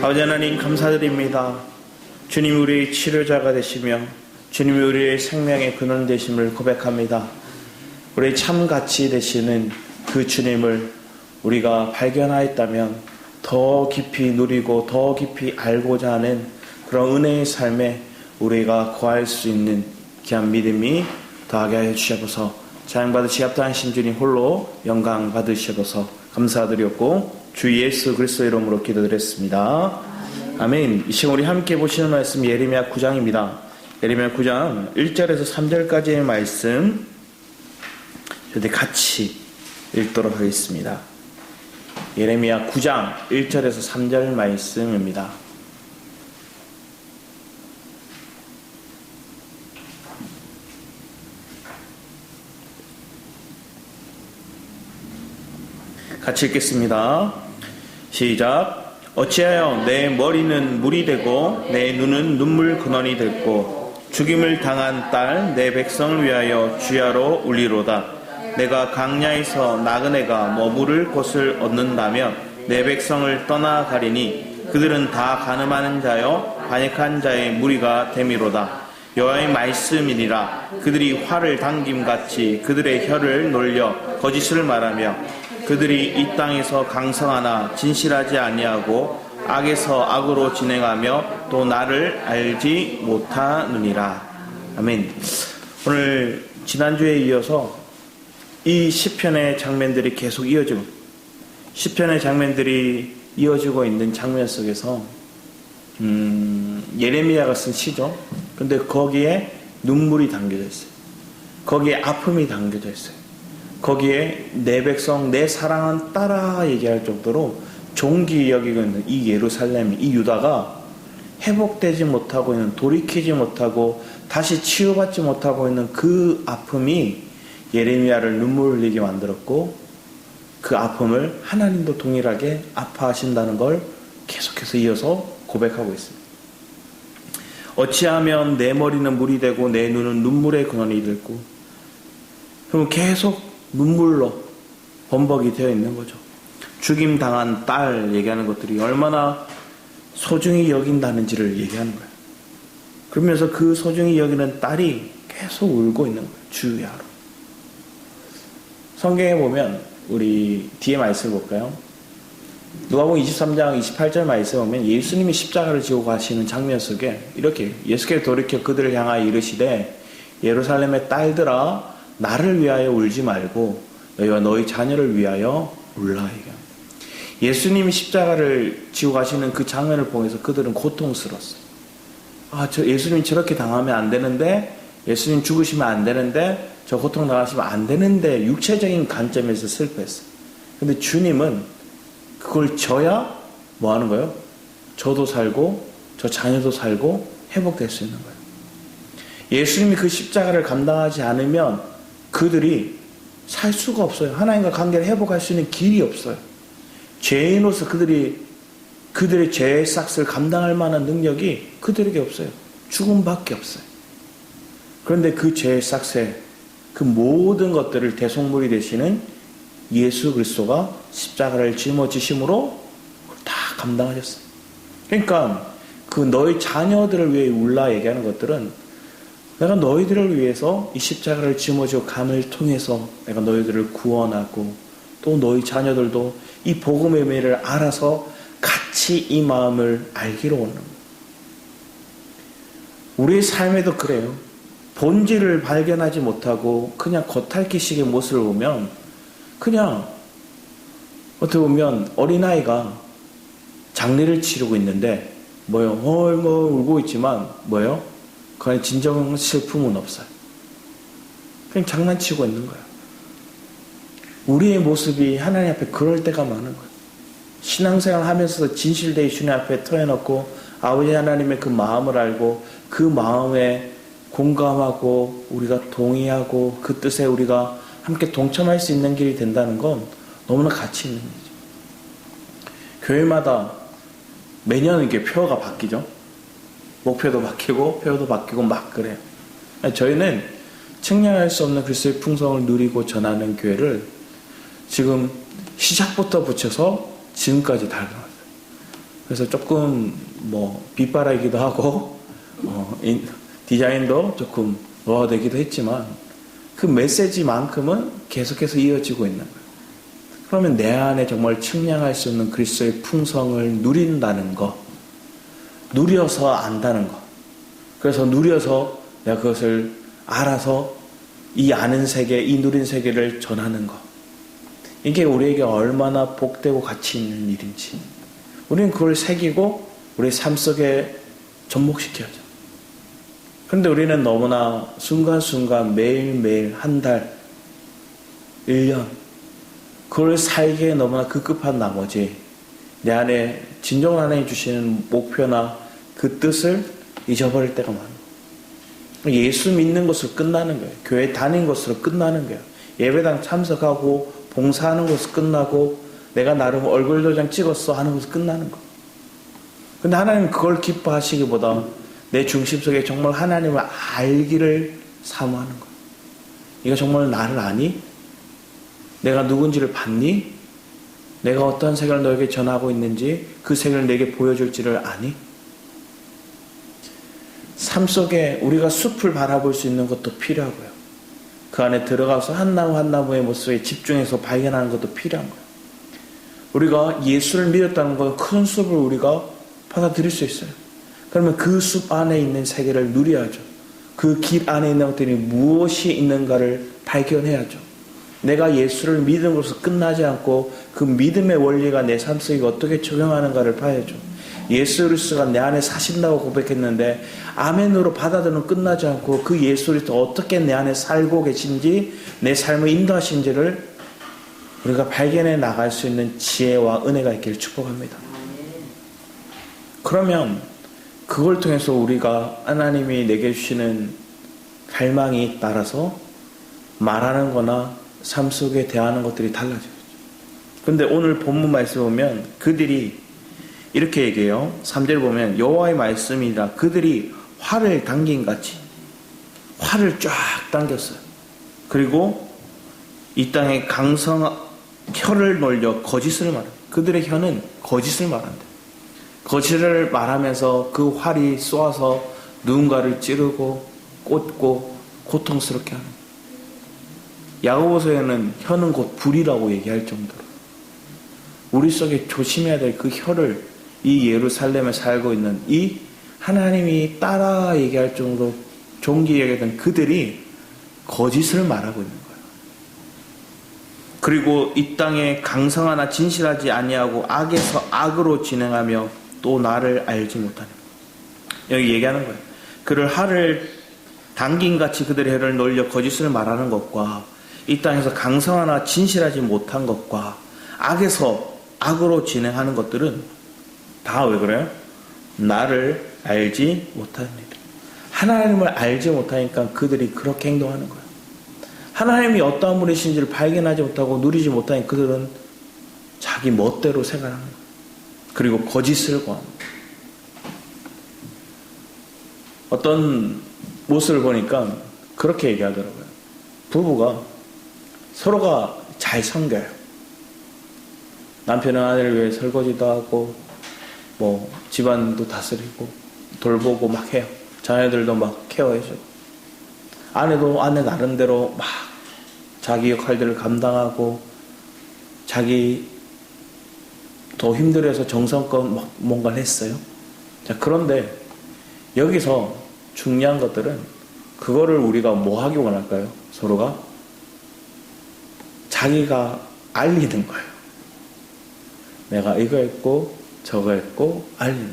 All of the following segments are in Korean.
아버지 하나님 감사드립니다. 주님 우리의 치료자가 되시며 주님이 우리의 생명의 근원 되심을 고백합니다. 우리의 참 가치 되시는 그 주님을 우리가 발견하였다면 더 깊이 누리고 더 깊이 알고자 하는 그런 은혜의 삶에 우리가 거할 수 있는 귀한 믿음이 더하게 하여 주시옵소서. 찬양받으 지갑당하신 주님 홀로 영광 받으시옵소서. 감사드렸고 주 예수 그리스도 이름으로 기도드렸습니다. 아멘. 이 시간 우리 함께 보시는 말씀 예레미야 9장입니다. 예레미야 9장 1절에서 3절까지의 말씀 저희 같이 읽도록 하겠습니다. 예레미야 9장 1절에서 3절 말씀입니다. 같이 읽겠습니다. 시작. 어찌하여 내 머리는 물이 되고 내 눈은 눈물 근원이 됐고 죽임을 당한 딸 내 백성을 위하여 주야로 울리로다. 내가 강야에서 나그네가 머무를 곳을 얻는다면 내 백성을 떠나가리니 그들은 다 가늠하는 자여 반역한 자의 무리가 됨이로다. 여호와의 말씀이니라. 그들이 활을 당김같이 그들의 혀를 놀려 거짓을 말하며 그들이 이 땅에서 강성하나 진실하지 아니하고 악에서 악으로 진행하며 또 나를 알지 못하느니라. 아멘. 오늘 지난주에 이어서 이 시편의 장면들이 계속 이어지고 시편의 장면들이 이어지고 있는 장면 속에서 예레미야가 쓴 시죠. 근데 거기에 눈물이 담겨져 있어요. 거기에 아픔이 담겨져 있어요. 거기에 내 백성, 내 사랑한 딸아 얘기할 정도로 종기 여기고 있는 이 예루살렘, 이 유다가 회복되지 못하고 있는, 돌이키지 못하고 다시 치유받지 못하고 있는 그 아픔이 예레미야를 눈물 흘리게 만들었고 그 아픔을 하나님도 동일하게 아파하신다는 걸 계속해서 이어서 고백하고 있습니다. 어찌하면 내 머리는 물이 되고 내 눈은 눈물의 근원이 됐고, 그럼 계속 눈물로 범벅이 되어 있는 거죠. 죽임당한 딸 얘기하는 것들이 얼마나 소중히 여긴다는지를 얘기하는 거예요. 그러면서 그 소중히 여기는 딸이 계속 울고 있는 거예요. 주야로. 성경에 보면 우리 뒤에 말씀 볼까요? 누가복음 23장 28절 말씀 보면 예수님이 십자가를 지고 가시는 장면 속에 이렇게 예수께서 돌이켜 그들을 향하여 이르시되 예루살렘의 딸들아 나를 위하여 울지 말고 너희와 너희 자녀를 위하여 울라. 예수님이 십자가를 지고 가시는 그 장면을 보면서 그들은 고통스러웠어요. 예수님 저렇게 당하면 안 되는데, 예수님 죽으시면 안 되는데, 저 고통 당하시면 안 되는데, 육체적인 관점에서 슬퍼했어요. 근데 주님은 그걸 져야 뭐 하는 거예요? 저도 살고 저 자녀도 살고 회복될 수 있는 거예요. 예수님이 그 십자가를 감당하지 않으면 그들이 살 수가 없어요. 하나님과 관계를 회복할 수 있는 길이 없어요. 죄인으로서 그들의 죄의 싹을 감당할 만한 능력이 그들에게 없어요. 죽음밖에 없어요. 그런데 그 죄의 싹에 그 모든 것들을 대속물이 되시는 예수 그리스도가 십자가를 짊어지심으로 다 감당하셨어요. 그러니까 그 너희 자녀들을 위해 울라 얘기하는 것들은 내가 너희들을 위해서 이 십자가를 짊어지고 감을 통해서 내가 너희들을 구원하고 또 너희 자녀들도 이 복음의 의미를 알아서 같이 이 마음을 알기로 오는 거예요. 우리의 삶에도 그래요. 본질을 발견하지 못하고 그냥 겉핥기식의 모습을 보면 그냥 어떻게 보면 어린아이가 장례를 치르고 있는데 뭐요? 울고 있지만 뭐요? 그 안에 진정 슬픔은 없어요. 그냥 장난치고 있는 거예요. 우리의 모습이 하나님 앞에 그럴 때가 많은 거예요. 신앙생활 하면서도 진실되이 주님 앞에 터여놓고 아버지 하나님의 그 마음을 알고 그 마음에 공감하고 우리가 동의하고 그 뜻에 우리가 함께 동참할 수 있는 길이 된다는 건 너무나 가치 있는 일이죠. 교회마다 매년 이게 표가 바뀌죠. 목표도 바뀌고 표도 바뀌고 막 그래요. 저희는 측량할 수 없는 그리스도의 풍성을 누리고 전하는 교회를 지금 시작부터 붙여서 지금까지 달려왔어요. 그래서 조금 뭐 빗바라기도 하고 디자인도 조금 노화되기도 했지만 그 메시지만큼은 계속해서 이어지고 있는 거예요. 그러면 내 안에 정말 측량할 수 있는 그리스도의 풍성을 누린다는 거, 누려서 안다는 거, 그래서 누려서 내가 그것을 알아서 이 아는 세계, 이 누린 세계를 전하는 거, 이게 우리에게 얼마나 복되고 가치 있는 일인지 우리는 그걸 새기고 우리 삶 속에 접목시켜야죠. 그런데 우리는 너무나 순간순간 매일매일 한 달, 1년 그걸 살기에 너무나 급급한 나머지 내 안에 진정 하나님 주시는 목표나 그 뜻을 잊어버릴 때가 많아요. 예수 믿는 것으로 끝나는 거예요. 교회 다니는 것으로 끝나는 거예요. 예배당 참석하고 봉사하는 것으로 끝나고 내가 나름 얼굴 도장 찍었어 하는 것으로 끝나는 거예요. 근데 하나님은 그걸 기뻐하시기보다 내 중심 속에 정말 하나님을 알기를 사모하는 거예요. 네가 정말 나를 아니? 내가 누군지를 봤니? 내가 어떤 세계를 너에게 전하고 있는지 그 세계를 내게 보여줄지를 아니? 삶 속에 우리가 숲을 바라볼 수 있는 것도 필요하고요. 그 안에 들어가서 한 나무 한 나무의 모습에 집중해서 발견하는 것도 필요한 거예요. 우리가 예수를 믿었다는 건 큰 숲을 우리가 받아들일 수 있어요. 그러면 그 숲 안에 있는 세계를 누려야죠. 그 길 안에 있는 것들이 무엇이 있는가를 발견해야죠. 내가 예수를 믿은 것으로 끝나지 않고 그 믿음의 원리가 내 삶 속에 어떻게 적용하는가를 봐야죠. 예수 그리스도가 내 안에 사신다고 고백했는데 아멘으로 받아들이면 끝나지 않고 그 예수 그리스도 어떻게 내 안에 살고 계신지 내 삶을 인도하신지를 우리가 발견해 나갈 수 있는 지혜와 은혜가 있기를 축복합니다. 그러면 그걸 통해서 우리가 하나님이 내게 주시는 갈망이 따라서 말하는 거나 삶 속에 대하는 것들이 달라져요. 그런데 오늘 본문 말씀 보면 그들이 이렇게 얘기해요. 3절 보면 여호와의 말씀이라 그들이 활을 당긴 같이 활을 쫙 당겼어요. 그리고 이 땅에 혀를 놀려 거짓을 말해요. 그들의 혀는 거짓을 말한대. 거짓을 말하면서 그 활이 쏘아서 누군가를 찌르고 꽂고 고통스럽게 하는 거예요. 야고보서에는 혀는 곧 불이라고 얘기할 정도로 우리 속에 조심해야 될 그 혀를 이 예루살렘에 살고 있는 이 하나님이 따라 얘기할 정도로 존귀 여기던 그들이 거짓을 말하고 있는 거예요. 그리고 이 땅에 강성하나 진실하지 아니하고 악에서 악으로 진행하며 또 나를 알지 못하는 거예요. 여기 얘기하는 거예요. 그를 활을 당긴같이 그들의 혀를 놀려 거짓을 말하는 것과 이 땅에서 강성하나 진실하지 못한 것과 악에서 악으로 진행하는 것들은 다 왜 그래요? 나를 알지 못합니다. 하나님을 알지 못하니까 그들이 그렇게 행동하는 거예요. 하나님이 어떠한 분이신지를 발견하지 못하고 누리지 못하니 그들은 자기 멋대로 생각하는 거예요. 그리고 거짓을 구합니다. 어떤 모습을 보니까 그렇게 얘기하더라고요. 부부가 서로가 잘 섬겨요. 남편은 아내를 위해 설거지도 하고 뭐 집안도 다스리고 돌보고 막 해요. 자녀들도 막 케어해줘요. 아내도 아내 나름대로 막 자기 역할들을 감당하고 자기 더 힘들어서 정성껏 막 뭔가를 했어요. 자, 그런데 여기서 중요한 것들은 그거를 우리가 뭐 하기 원할까요? 서로가 자기가 알리는 거예요. 내가 이거 했고 저거 했고 알리는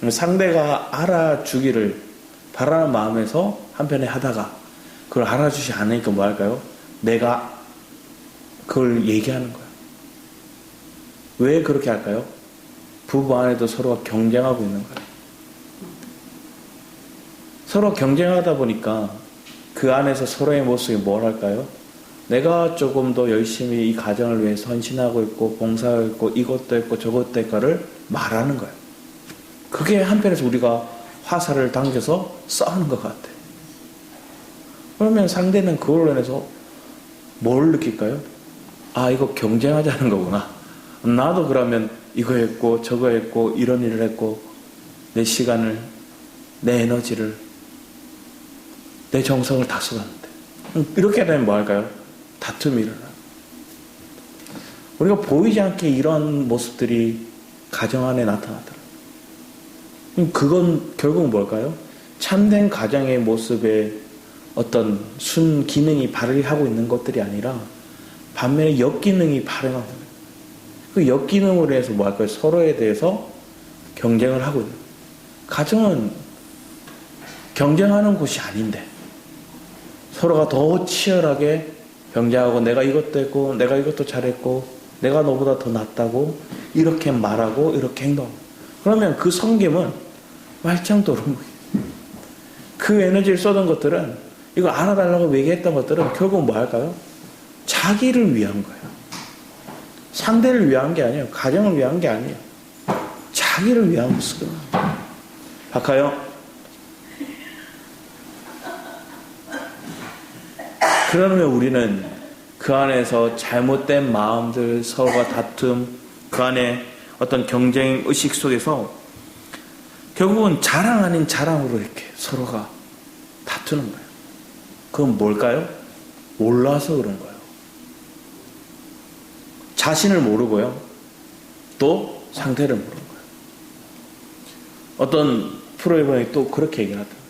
거예요. 상대가 알아주기를 바라는 마음에서 한편에 하다가 그걸 알아주지 않으니까 뭐 할까요? 내가 그걸 얘기하는 거예요. 왜 그렇게 할까요? 부부 안에도 서로가 경쟁하고 있는 거예요. 서로 경쟁하다 보니까 그 안에서 서로의 모습이 뭘 할까요? 내가 조금 더 열심히 이 가정을 위해 헌신하고 있고 봉사하고 있고 이것도 했고 저것도 했고를 말하는 거예요. 그게 한편에서 우리가 화살을 당겨서 싸우는 것 같아요. 그러면 상대는 그걸로 인해서 뭘 느낄까요? 아, 이거 경쟁하자는 거구나. 나도 그러면 이거 했고 저거 했고 이런 일을 했고 내 시간을, 내 에너지를, 내 정성을 다 쏟았는데 이렇게 되면 뭐 할까요? 다툼이 일어나요. 우리가 보이지 않게 이런 모습들이 가정 안에 나타나더라고요. 그건 결국은 뭘까요? 참된 가정의 모습에 어떤 순기능이 발휘하고 있는 것들이 아니라 반면에 역기능이 발현하고 있는 거예요. 그 역기능으로 해서 뭐 할까요? 서로에 대해서 경쟁을 하고 있는 거예요. 가정은 경쟁하는 곳이 아닌데 서로가 더 치열하게 경쟁하고 내가 이것도 했고 내가 이것도 잘했고 내가 너보다 더 낫다고 이렇게 말하고 이렇게 행동하고 그러면 그 성김은 말짱도루묵이에요. 그 에너지를 쏟은 것들은 이거 알아달라고 얘기했던 것들은 결국 뭐 할까요? 자기를 위한 거예요. 상대를 위한 게 아니에요. 가정을 위한 게 아니에요. 자기를 위한 모습이에요. 박하요? 그러면 우리는 그 안에서 잘못된 마음들, 서로가 다툼, 그 안에 어떤 경쟁 의식 속에서 결국은 자랑 아닌 자랑으로 이렇게 서로가 다투는 거예요. 그건 뭘까요? 몰라서 그런 거예요. 자신을 모르고요. 또 상대를 모르는 거예요. 어떤 프로에 또 그렇게 얘기를 하더라고요.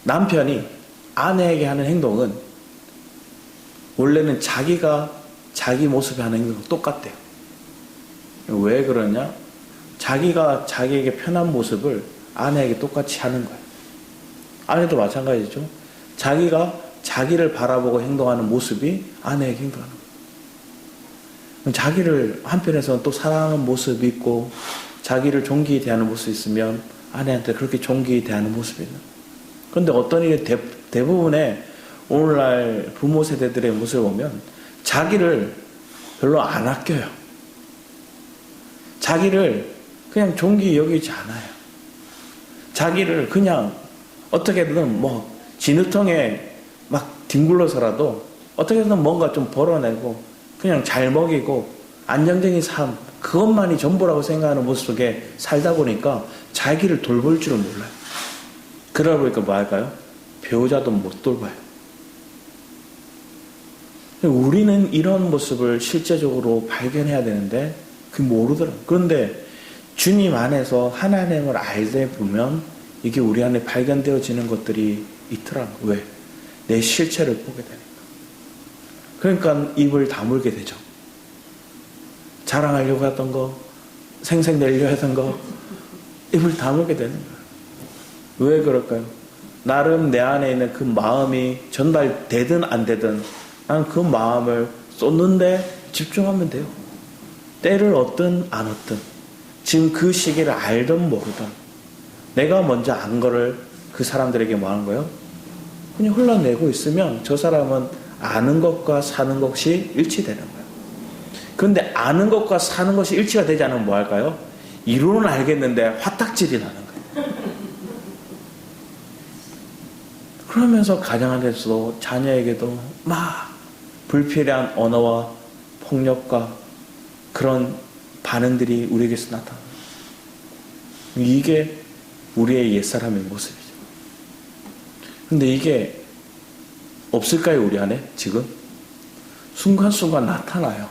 남편이 아내에게 하는 행동은 원래는 자기가 자기 모습에 하는 행동과 똑같대요. 왜 그러냐? 자기가 자기에게 편한 모습을 아내에게 똑같이 하는 거예요. 아내도 마찬가지죠. 자기가 자기를 바라보고 행동하는 모습이 아내에게 행동하는 거예요. 자기를 한편에서는 또 사랑하는 모습이 있고 자기를 존귀히 대하는 모습이 있으면 아내한테 그렇게 존귀히 대하는 모습이 있는 거예요. 그런데 어떤 일이 대부분의 오늘날 부모 세대들의 모습을 보면 자기를 별로 안 아껴요. 자기를 그냥 존귀히 여기지 않아요. 자기를 그냥 어떻게든 뭐 진흙통에 막 뒹굴러서라도 어떻게든 뭔가 좀 벌어내고 그냥 잘 먹이고 안정적인 삶 그것만이 전부라고 생각하는 모습 속에 살다 보니까 자기를 돌볼 줄을 몰라요. 그러다 보니까 뭐 할까요? 배우자도 못 돌봐요. 우리는 이런 모습을 실제적으로 발견해야 되는데 그게 모르더라고요. 그런데 주님 안에서 하나님을 알다 보면 이게 우리 안에 발견되어지는 것들이 있더라고요. 왜? 내 실체를 보게 되니까. 그러니까 입을 다물게 되죠. 자랑하려고 했던 거, 생색내려고 했던 거, 입을 다물게 되는 거예요. 왜 그럴까요? 나름 내 안에 있는 그 마음이 전달되든 안 되든 난 그 마음을 쏟는데 집중하면 돼요. 때를 얻든 안 얻든 지금 그 시기를 알든 모르든 내가 먼저 안 거를 그 사람들에게 뭐 하는 거예요? 그냥 흘러내고 있으면 저 사람은 아는 것과 사는 것이 일치되는 거예요. 그런데 아는 것과 사는 것이 일치가 되지 않으면 뭐 할까요? 이론은 알겠는데 화딱질이 나는 거예요. 그러면서 가정 안에서도 자녀에게도 막 불필요한 언어와 폭력과 그런 반응들이 우리에게서 나타납니다. 이게 우리의 옛사람의 모습이죠. 근데 이게 없을까요, 우리 안에 지금? 순간순간 나타나요.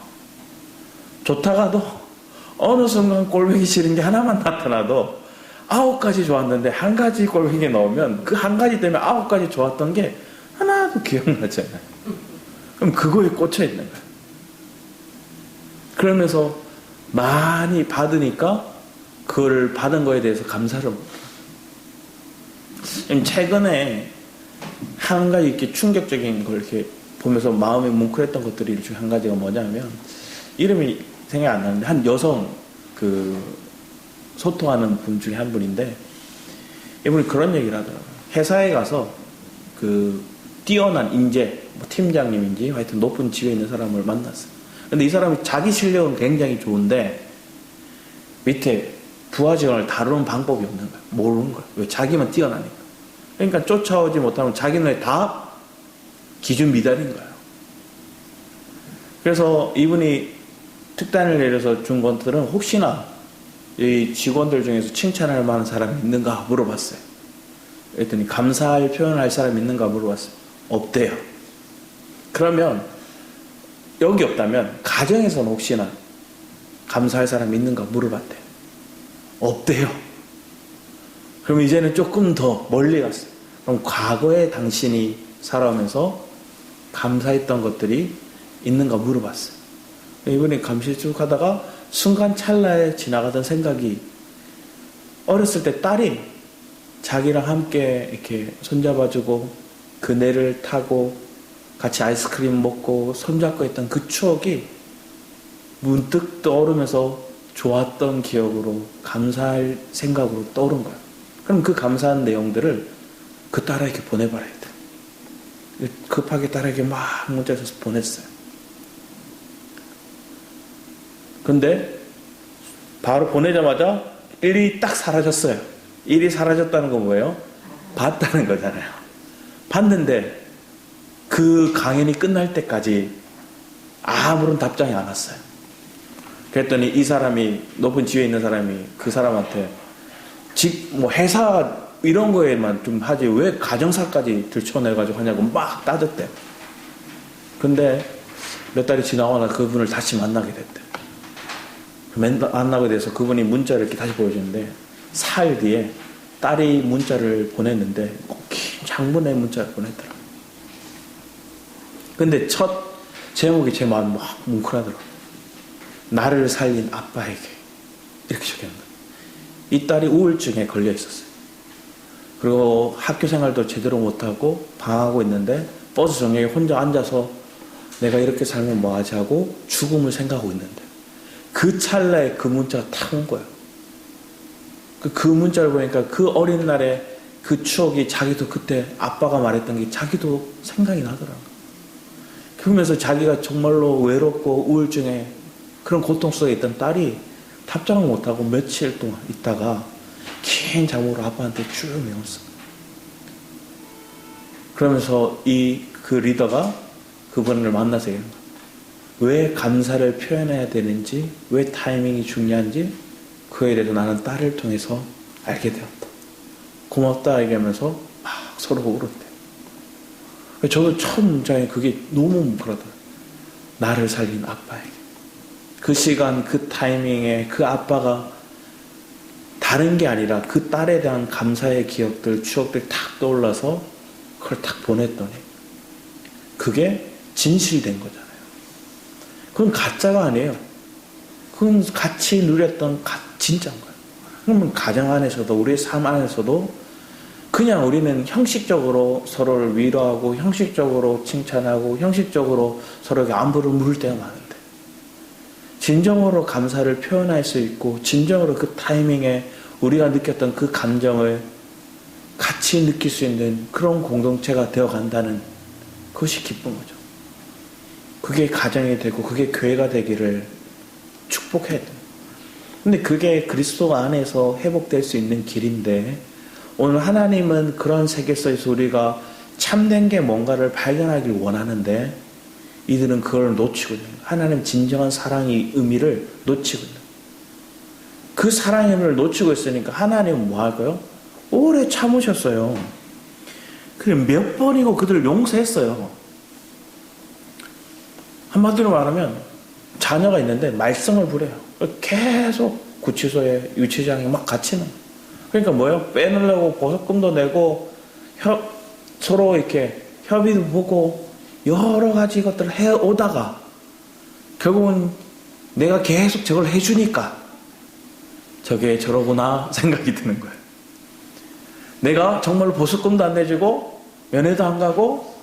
좋다가도 어느 순간 꼴보기 싫은 게 하나만 나타나도 9가지 좋았는데 한 가지 꼴보기 나오면 그 한 가지 때문에 9가지 좋았던 게 하나도 기억나잖아요. 그럼 그거에 꽂혀 있는 거예요. 그러면서 많이 받으니까 그걸 받은 거에 대해서 감사를 못해요. 최근에 한 가지 이렇게 충격적인 걸 이렇게 보면서 마음이 뭉클했던 것들이 중에 한 가지가 뭐냐면 이름이 생각이 안 나는데 한 여성 소통하는 분 중에 한 분인데 이분이 그런 얘기를 하더라고요. 회사에 가서 뛰어난 인재, 뭐 팀장님인지 하여튼 높은 직위에 있는 사람을 만났어요. 근데 이 사람이 자기 실력은 굉장히 좋은데 밑에 부하 직원을 다루는 방법이 없는 거예요. 모르는 거예요. 왜? 자기만 뛰어나니까. 그러니까 쫓아오지 못하면 자기는 다 기준 미달인 거예요. 그래서 이분이 특단을 내려서 준 것들은 혹시나 이 직원들 중에서 칭찬할 만한 사람이 있는가 물어봤어요. 그랬더니 감사할 표현할 사람이 있는가 물어봤어요. 없대요. 그러면 여기 없다면 가정에서는 혹시나 감사할 사람이 있는가 물어봤대요. 없대요. 그럼 이제는 조금 더 멀리 갔어요. 그럼 과거에 당신이 살아오면서 감사했던 것들이 있는가 물어봤어요. 이분이 감시 쭉 하다가 순간 찰나에 지나가던 생각이, 어렸을 때 딸이 자기랑 함께 이렇게 손잡아주고 그네를 타고 같이 아이스크림 먹고 손잡고 했던 그 추억이 문득 떠오르면서 좋았던 기억으로, 감사할 생각으로 떠오른 거야. 그럼 그 감사한 내용들을 그 딸에게 보내봐야 돼. 급하게 딸에게 막 문자 써서 보냈어요. 근데 바로 보내자마자 일이 딱 사라졌어요. 일이 사라졌다는 건 뭐예요? 봤다는 거잖아요. 봤는데 그 강연이 끝날 때까지 아무런 답장이 안 왔어요. 그랬더니 이 사람이, 높은 지위에 있는 사람이 그 사람한테 회사 이런 거에만 좀 하지 왜 가정사까지 들춰내가지고 하냐고 막 따졌대요. 근데 몇 달이 지나고 나 그분을 다시 만나게 됐대. 만나게 돼서 그분이 문자를 이렇게 다시 보여주는데, 사흘 뒤에 딸이 문자를 보냈는데 긴 장문의 문자를 보냈더라. 근데 첫 제목이 제 마음 막 뭉클하더라고. 나를 살린 아빠에게, 이렇게 적혀있는 거예요. 이 딸이 우울증에 걸려 있었어요. 그리고 학교 생활도 제대로 못하고 방황하고 있는데 버스 정류장에 혼자 앉아서 내가 이렇게 살면 뭐하지 하고 죽음을 생각하고 있는데, 그 찰나에 그 문자가 탁 온 거예요. 그 문자를 보니까 그 어린 날에 그 추억이, 자기도 그때 아빠가 말했던 게 자기도 생각이 나더라고요. 그러면서 자기가 정말로 외롭고 우울증에 그런 고통 속에 있던 딸이 답장을 못하고 며칠 동안 있다가 긴 잠으로 아빠한테 쭉 외웠어. 그러면서 그 리더가 그분을 만나서 얘기한 거야. 왜 감사를 표현해야 되는지, 왜 타이밍이 중요한지 그에 대해서 나는 딸을 통해서 알게 되었다. 고맙다 얘기하면서 막 서로 울었대. 저도 첫 문장에 그게 너무 뭉클하더라고요. 나를 살린 아빠에게. 그 시간, 그 타이밍에 그 아빠가 다른 게 아니라 그 딸에 대한 감사의 기억들, 추억들이 탁 떠올라서 그걸 탁 보냈더니 그게 진실된 거잖아요. 그건 가짜가 아니에요. 그건 같이 누렸던 진짜인 거예요. 그러면 가정 안에서도, 우리의 삶 안에서도 그냥 우리는 형식적으로 서로를 위로하고, 형식적으로 칭찬하고, 형식적으로 서로에게 안부를 물을 때가 많은데, 진정으로 감사를 표현할 수 있고, 진정으로 그 타이밍에 우리가 느꼈던 그 감정을 같이 느낄 수 있는 그런 공동체가 되어 간다는, 그것이 기쁜 거죠. 그게 가정이 되고 그게 교회가 되기를 축복해야 돼요. 근데 그게 그리스도 안에서 회복될 수 있는 길인데, 오늘 하나님은 그런 세계 속에서 우리가 참된 게 뭔가를 발견하길 원하는데 이들은 그걸 놓치고 있는 거예요. 하나님 진정한 사랑의 의미를 놓치고 있는 거예요. 그 사랑의 의미를 놓치고 있으니까 하나님은 뭐 할까요? 오래 참으셨어요. 그래 몇 번이고 그들을 용서했어요. 한마디로 말하면 자녀가 있는데 말썽을 부려요. 계속 구치소에, 유치장에 막 갇히는 거예요. 그러니까 뭐예요? 빼내려고 보석금도 내고 서로 이렇게 협의도 보고 여러 가지 것들을 해오다가 결국은 내가 계속 저걸 해주니까 저게 저러구나 생각이 드는 거예요. 내가 정말로 보석금도 안 내주고 면회도 안 가고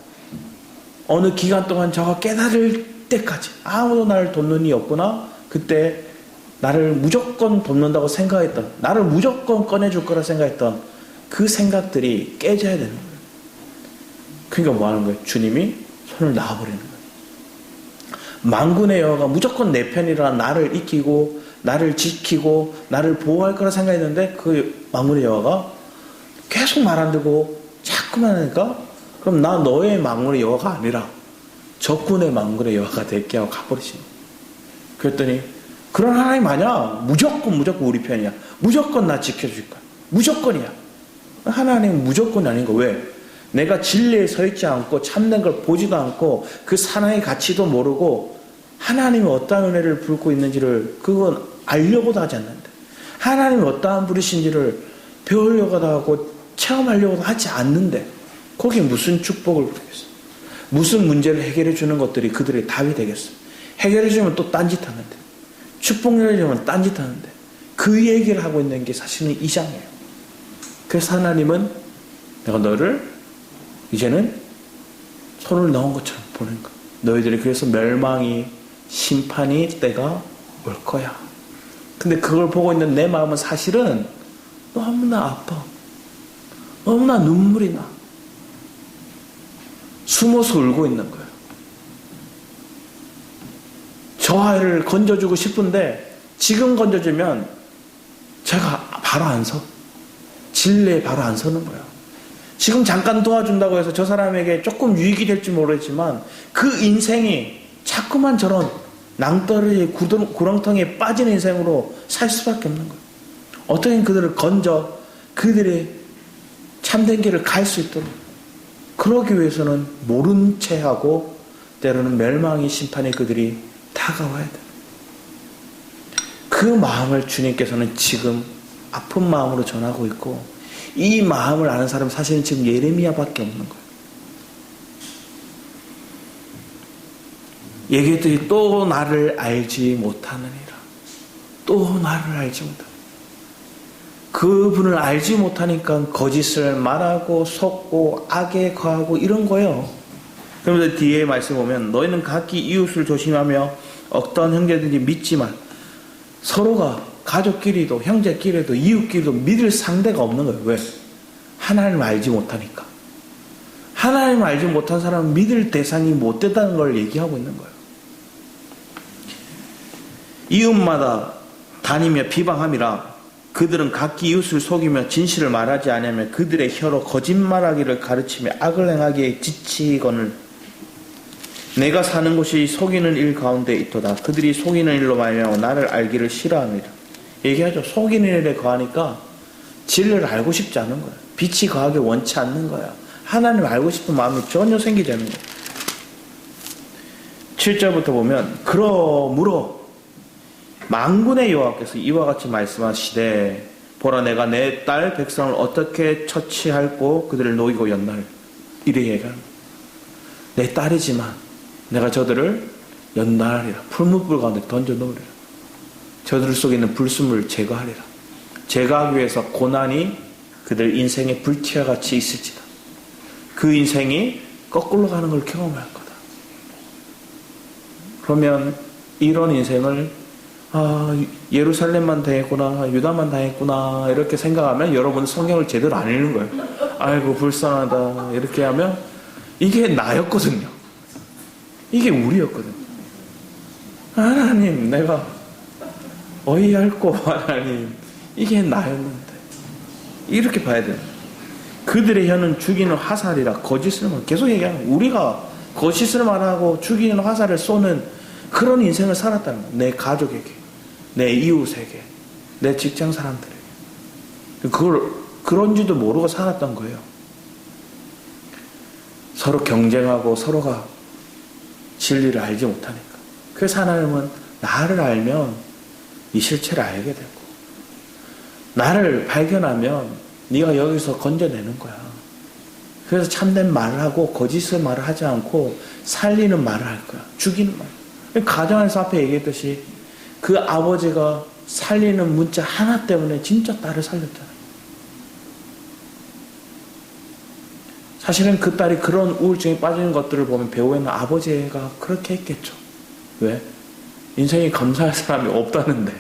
어느 기간 동안 저가 깨달을 때까지 아무도 나를 돕는 이 없구나. 그때 나를 무조건 돕는다고 생각했던, 나를 무조건 꺼내줄 거라 생각했던 그 생각들이 깨져야 되는 거예요. 그러니까 뭐 하는 거예요? 주님이 손을 놔버리는 거예요. 만군의 여호와가 무조건 내 편이라 나를 이기고 나를 지키고 나를 보호할 거라 생각했는데 그 만군의 여호와가 계속 말 안 듣고 자꾸만 하니까 그럼 나 너의 만군의 여호와가 아니라 적군의 만군의 여호와가 될게 하고 가버리시는 거예요. 그랬더니 그런 하나님 아니야. 무조건 우리 편이야. 무조건 나 지켜줄 거야. 무조건이야. 하나님은 무조건이 아닌 거. 왜? 내가 진리에 서 있지 않고 참된 걸 보지도 않고 그 사랑의 가치도 모르고 하나님이 어떠한 은혜를 부르고 있는지를 그건 알려고도 하지 않는데, 하나님이 어떠한 분이신지를 배우려고도 하고 체험하려고도 하지 않는데 거기에 무슨 축복을 부르겠어? 무슨 문제를 해결해 주는 것들이 그들의 답이 되겠어? 해결해 주면 또 딴짓하는데, 축복 내려주면 딴짓하는데, 그 얘기를 하고 있는 게 사실은 이상해요. 그래서 하나님은 내가 너를 이제는 손을 넣은 것처럼 보는 거야. 너희들이 그래서 멸망이, 심판이 때가 올 거야. 근데 그걸 보고 있는 내 마음은 사실은 너무나 아파. 너무나 눈물이 나. 숨어서 울고 있는 거예요. 저 아이를 건져주고 싶은데 지금 건져주면 제가 바로 안 서. 진리에 바로 안 서는 거예요. 지금 잠깐 도와준다고 해서 저 사람에게 조금 유익이 될지 모르겠지만 그 인생이 자꾸만 저런 낭떠러지 구렁텅이에 빠진 인생으로 살 수밖에 없는 거예요. 어떻게 그들을 건져 그들의 참된 길을 갈 수 있도록, 그러기 위해서는 모른 채 하고 때로는 멸망의 심판에 그들이 다가와야 돼요. 그 마음을 주님께서는 지금 아픈 마음으로 전하고 있고, 이 마음을 아는 사람은 사실은 지금 예레미야밖에 없는 거예요. 얘기했더니 또 나를 알지 못하느니라. 또 나를 알지 못하느니라. 그분을 알지 못하니까 거짓을 말하고 속고 악에 거하고 이런 거예요. 그러면서 뒤에 말씀 보면 너희는 각기 이웃을 조심하며 어떤 형제든지 믿지만, 서로가 가족끼리도 형제끼리도 이웃끼리도 믿을 상대가 없는 거예요. 왜? 하나님을 알지 못하니까. 하나님을 알지 못한 사람은 믿을 대상이 못 된다는 걸 얘기하고 있는 거예요. 이웃마다 다니며 비방함이라. 그들은 각기 이웃을 속이며 진실을 말하지 않으며 그들의 혀로 거짓말하기를 가르치며 악을 행하기에 지치거늘 내가 사는 곳이 속이는 일 가운데 있도다. 그들이 속이는 일로 말미암아 나를 알기를 싫어합니다. 얘기하죠. 속이는 일에 거하니까 진리를 알고 싶지 않은 거야. 빛이 거하기 원치 않는 거야. 하나님을 알고 싶은 마음이 전혀 생기지 않는 거야. 7절부터 보면 그러므로 만군의 여호와께서 이와 같이 말씀하시되 보라 내가 내 딸 백성을 어떻게 처치할고 그들을 녹이고 연날 이래 얘기합니다. 내 딸이지만 내가 저들을 연날하리라. 풀무불 가운데 던져놓으리라. 저들 속에 있는 불순물을 제거하리라. 제거하기 위해서 고난이 그들 인생의 불티와 같이 있을지다. 그 인생이 거꾸로 가는 걸 경험할 거다. 그러면 이런 인생을 예루살렘만 당했구나, 유다만 당했구나 이렇게 생각하면 여러분 성경을 제대로 안 읽는 거예요. 아이고 불쌍하다 이렇게 하면 이게 나였거든요. 이게 우리였거든요. 하나님 내가 어이없고 하나님 이게 나였는데 이렇게 봐야 돼요. 그들의 혀는 죽이는 화살이라 거짓을 계속 얘기하는 거예요. 우리가 거짓을 말하고 죽이는 화살을 쏘는 그런 인생을 살았다는 거예요. 내 가족에게, 내 이웃에게, 내 직장 사람들에게. 그런지도 모르고 살았던 거예요. 서로 경쟁하고 서로가 진리를 알지 못하니까. 그래서 하나님은 나를 알면 이 실체를 알게 되고, 나를 발견하면 네가 여기서 건져내는 거야. 그래서 참된 말을 하고 거짓의 말을 하지 않고 살리는 말을 할 거야. 죽이는 말. 가정에서 앞에 얘기했듯이 그 아버지가 살리는 문자 하나 때문에 진짜 딸을 살렸잖아요. 사실은 그 딸이 그런 우울증에 빠지는 것들을 보면 배우에는 아버지가 그렇게 했겠죠. 왜? 인생에 감사할 사람이 없다는데,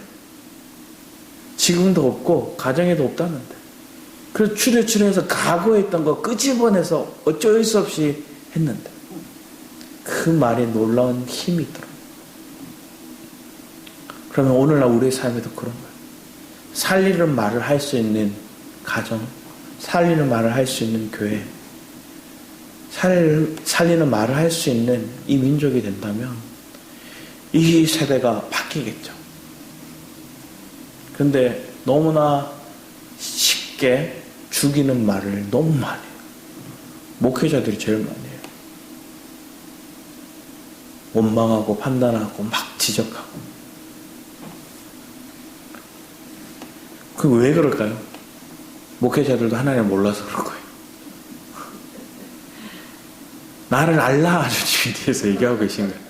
지금도 없고 가정에도 없다는데, 그래서 추려해서 과거에 있던 거 끄집어내서 어쩔 수 없이 했는데 그 말에 놀라운 힘이 있더라고요. 그러면 오늘날 우리의 삶에도 그런 거예요. 살리는 말을 할 수 있는 가정, 살리는 말을 할 수 있는 교회, 살리는 말을 할 수 있는 이 민족이 된다면 이 세대가 바뀌겠죠. 근데 너무나 쉽게 죽이는 말을 너무 많이 해요. 목회자들이 제일 많이 해요. 원망하고 판단하고 막 지적하고. 그 왜 그럴까요? 목회자들도 하나님을 몰라서 그럴 거예요. 나를 알라 아주 주님 뒤에서 얘기하고 계신 거예요.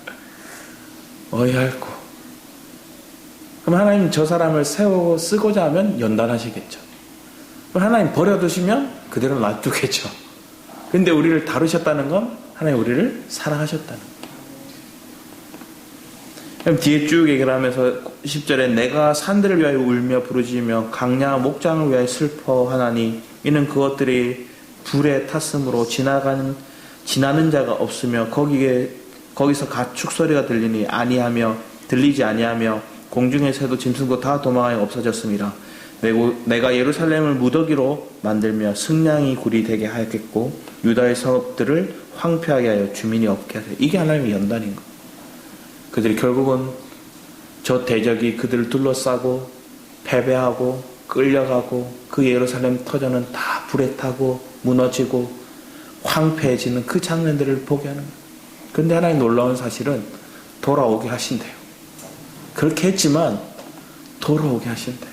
어이할고. 그럼 하나님 저 사람을 세우고 쓰고자 하면 연단하시겠죠. 그럼 하나님 버려두시면 그대로 놔두겠죠. 근데 우리를 다루셨다는 건 하나님 우리를 사랑하셨다는 거예요. 그럼 뒤에 쭉 얘기를 하면서 10절에 내가 산들을 위하여 울며 부르짖으며 강야 목장을 위하여 슬퍼하나니 이는 그것들이 불에 탔으므로 지나는 자가 없으며 거기서 가축 소리가 들리지 아니하며 공중의 새도 짐승도 다 도망하여 없어졌습니다. 내가 예루살렘을 무더기로 만들며 승냥이 굴이 되게 하였겠고 유다의 성읍들을 황폐하게 하여 주민이 없게 하세요. 이게 하나님의 연단인 거예요. 그들이 결국은 저 대적이 그들을 둘러싸고 패배하고 끌려가고 그 예루살렘 터전은 다 불에 타고 무너지고 황폐해지는 그 장면들을 보게 하는 거예요. 그런데 하나님 놀라운 사실은 돌아오게 하신대요. 그렇게 했지만 돌아오게 하신대요.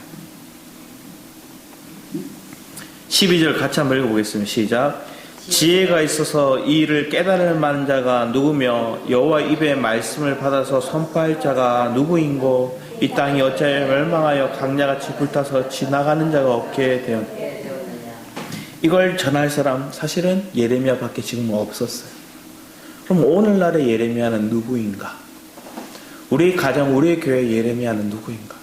12절 같이 한번 읽어보겠습니다. 시작. 지혜가 있어서 이 일을 깨달을 만한 자가 누구며 여호와 입의 말씀을 받아서 선포할 자가 누구인고 이 땅이 어찌하여 멸망하여 강야같이 불타서 지나가는 자가 없게 되었느냐. 이걸 전할 사람 사실은 예레미야밖에 지금 없었어요. 그럼 오늘날의 예레미야는 누구인가? 우리 가정, 우리의 교회 예레미야는 누구인가?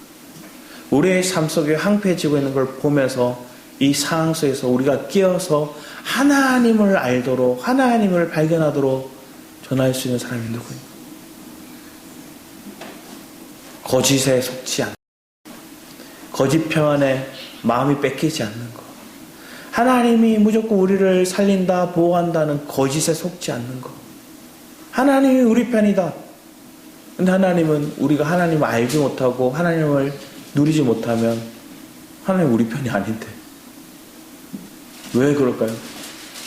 우리의 삶 속에 황폐해지고 있는 걸 보면서 이 상황 속에서 우리가 끼어서 하나님을 알도록, 하나님을 발견하도록 전할 수 있는 사람이 누구인가? 거짓에 속지 않는, 거짓 평안에 마음이 뺏기지 않는 것, 하나님이 무조건 우리를 살린다, 보호한다는 거짓에 속지 않는 것, 하나님이 우리 편이다. 근데 하나님은 우리가 하나님을 알지 못하고 하나님을 누리지 못하면 하나님 우리 편이 아닌데 왜 그럴까요?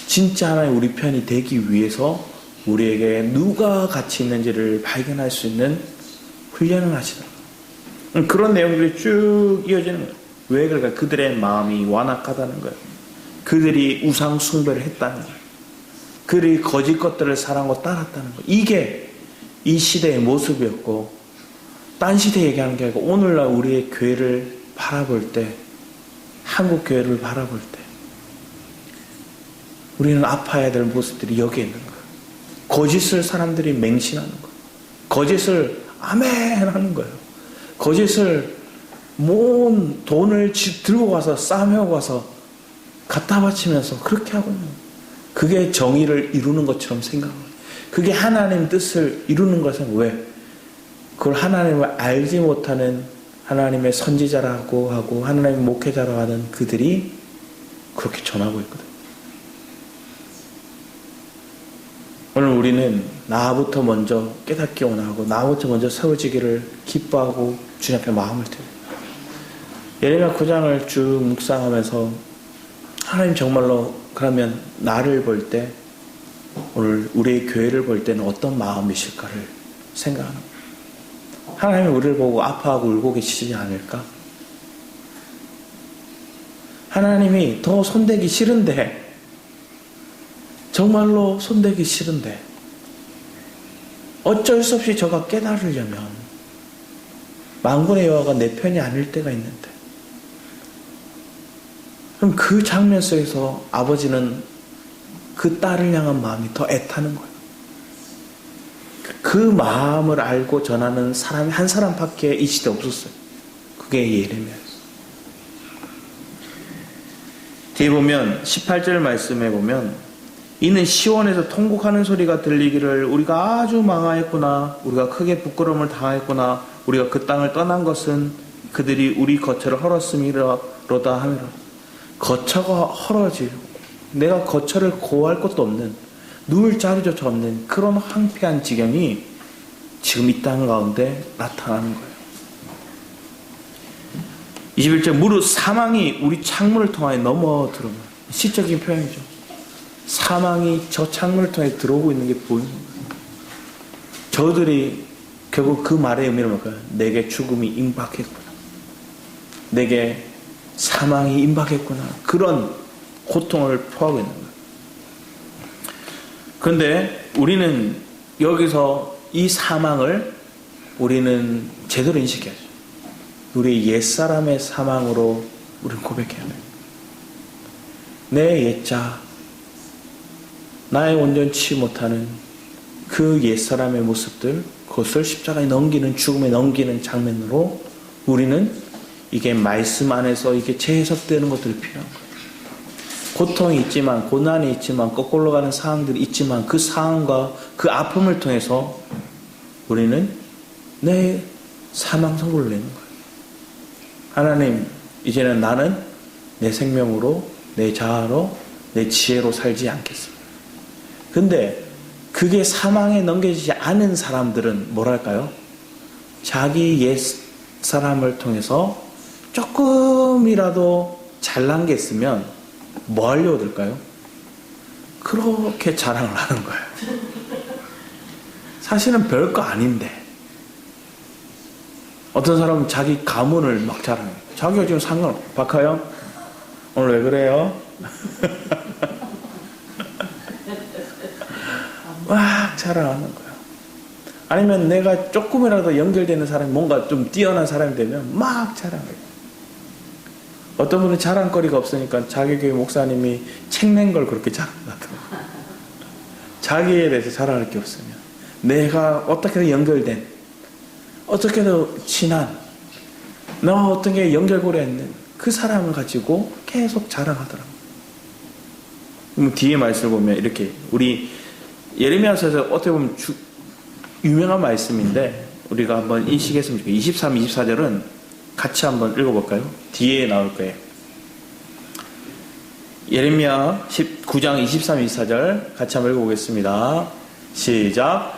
진짜 하나님 우리 편이 되기 위해서 우리에게 누가 가치 있는지를 발견할 수 있는 훈련을 하시더라고요. 그런 내용들이 쭉 이어지는 거예요. 왜 그럴까요? 그들의 마음이 완악하다는 거예요. 그들이 우상 숭배를 했다는 거예요. 그들이 거짓 것들을 사랑하고 따랐다는 거예요. 이게 이 시대의 모습이었고, 딴 시대 얘기하는 게 아니고 오늘날 우리의 교회를 바라볼 때, 한국 교회를 바라볼 때 우리는 아파야 될 모습들이 여기에 있는 거예요. 거짓을 사람들이 맹신하는 거예요. 거짓을 아멘 하는 거예요. 거짓을 모은 돈을 들고 가서 싸매고 가서 갖다 바치면서 그렇게 하고 있는 거예요. 그게 정의를 이루는 것처럼 생각하는 거예요. 그게 하나님 뜻을 이루는 것은 왜? 그걸 하나님을 알지 못하는 하나님의 선지자라고 하고 하나님의 목회자라고 하는 그들이 그렇게 전하고 있거든요. 오늘 우리는 나부터 먼저 깨닫기 원하고 나부터 먼저 세워지기를 기뻐하고 주님 앞에 마음을 드려요. 예레미야 9장을 쭉 묵상하면서 하나님 정말로 그러면 나를 볼 때 오늘 우리의 교회를 볼 때는 어떤 마음이실까를 생각하는 거예요. 하나님이 우리를 보고 아파하고 울고 계시지 않을까? 하나님이 더 손대기 싫은데 정말로 손대기 싫은데 어쩔 수 없이 저가 깨달으려면 만군의 여호와가 내 편이 아닐 때가 있는데 그럼 그 장면 속에서 아버지는 그 딸을 향한 마음이 더 애타는 거예요. 그 마음을 알고 전하는 사람이 한 사람밖에 이 시대에 없었어요. 그게 예레미야였어요. 뒤에 보면 18절 말씀에 보면 이는 시온에서 통곡하는 소리가 들리기를 우리가 아주 망하였구나, 우리가 크게 부끄러움을 당하였구나, 우리가 그 땅을 떠난 것은 그들이 우리 거처를 헐었음이로다 하미라. 거처가 헐어지고 내가 거처를 고할 것도 없는, 누울 자리조차 없는 그런 황폐한 지경이 지금 이 땅 가운데 나타나는 거예요. 21절 무릇 사망이 우리 창문을 통하여 넘어들어오면 시적인 표현이죠. 사망이 저 창문을 통해 들어오고 있는 게 보이는 거예요. 저들이 결국 그 말의 의미를 뭘까요? 내게 죽음이 임박했구나. 내게 사망이 임박했구나. 그런 고통을 표하고 있는 거예요. 그런데 우리는 여기서 이 사망을 우리는 제대로 인식해야죠. 우리 옛사람의 사망으로 우리는 고백해야 돼요. 내 옛자, 나의 온전치 못하는 그 옛사람의 모습들, 그것을 십자가에 넘기는, 죽음에 넘기는 장면으로 우리는 이게 말씀 안에서 이게 재해석되는 것들이 필요한 거예요. 고통이 있지만, 고난이 있지만, 거꾸로 가는 상황들이 있지만 그 상황과 그 아픔을 통해서 우리는 내 사망 선고를 내는 거예요. 하나님, 이제는 나는 내 생명으로, 내 자아로, 내 지혜로 살지 않겠습니다. 근데 그게 사망에 넘겨지지 않은 사람들은 뭐랄까요? 자기 옛 사람을 통해서 조금이라도 잘난 게 있으면 뭐 하려고 들까요? 그렇게 자랑을 하는 거예요. 사실은 별거 아닌데 어떤 사람은 자기 가문을 막 자랑해요. 자기가 지금 상관없어. 박하영 오늘 왜 그래요? 막 자랑하는 거예요. 아니면 내가 조금이라도 연결되는 사람이 뭔가 좀 뛰어난 사람이 되면 막 자랑해요. 어떤 분은 자랑거리가 없으니까 자기 교회 목사님이 책 낸 걸 그렇게 자랑하더라고요. 자기에 대해서 자랑할 게 없으면 내가 어떻게든 연결된, 어떻게든 친한, 너와 어떻게 연결고리가 있는 그 사람을 가지고 계속 자랑하더라고요. 그럼 뒤에 말씀을 보면 이렇게 우리 예레미야서에서 어떻게 보면 유명한 말씀인데 우리가 한번 인식했으면 좋겠어요. 23, 24절은 같이 한번 읽어볼까요? 뒤에 나올 거예요. 예레미야 19장 23, 24절 같이 한번 읽어보겠습니다. 시작.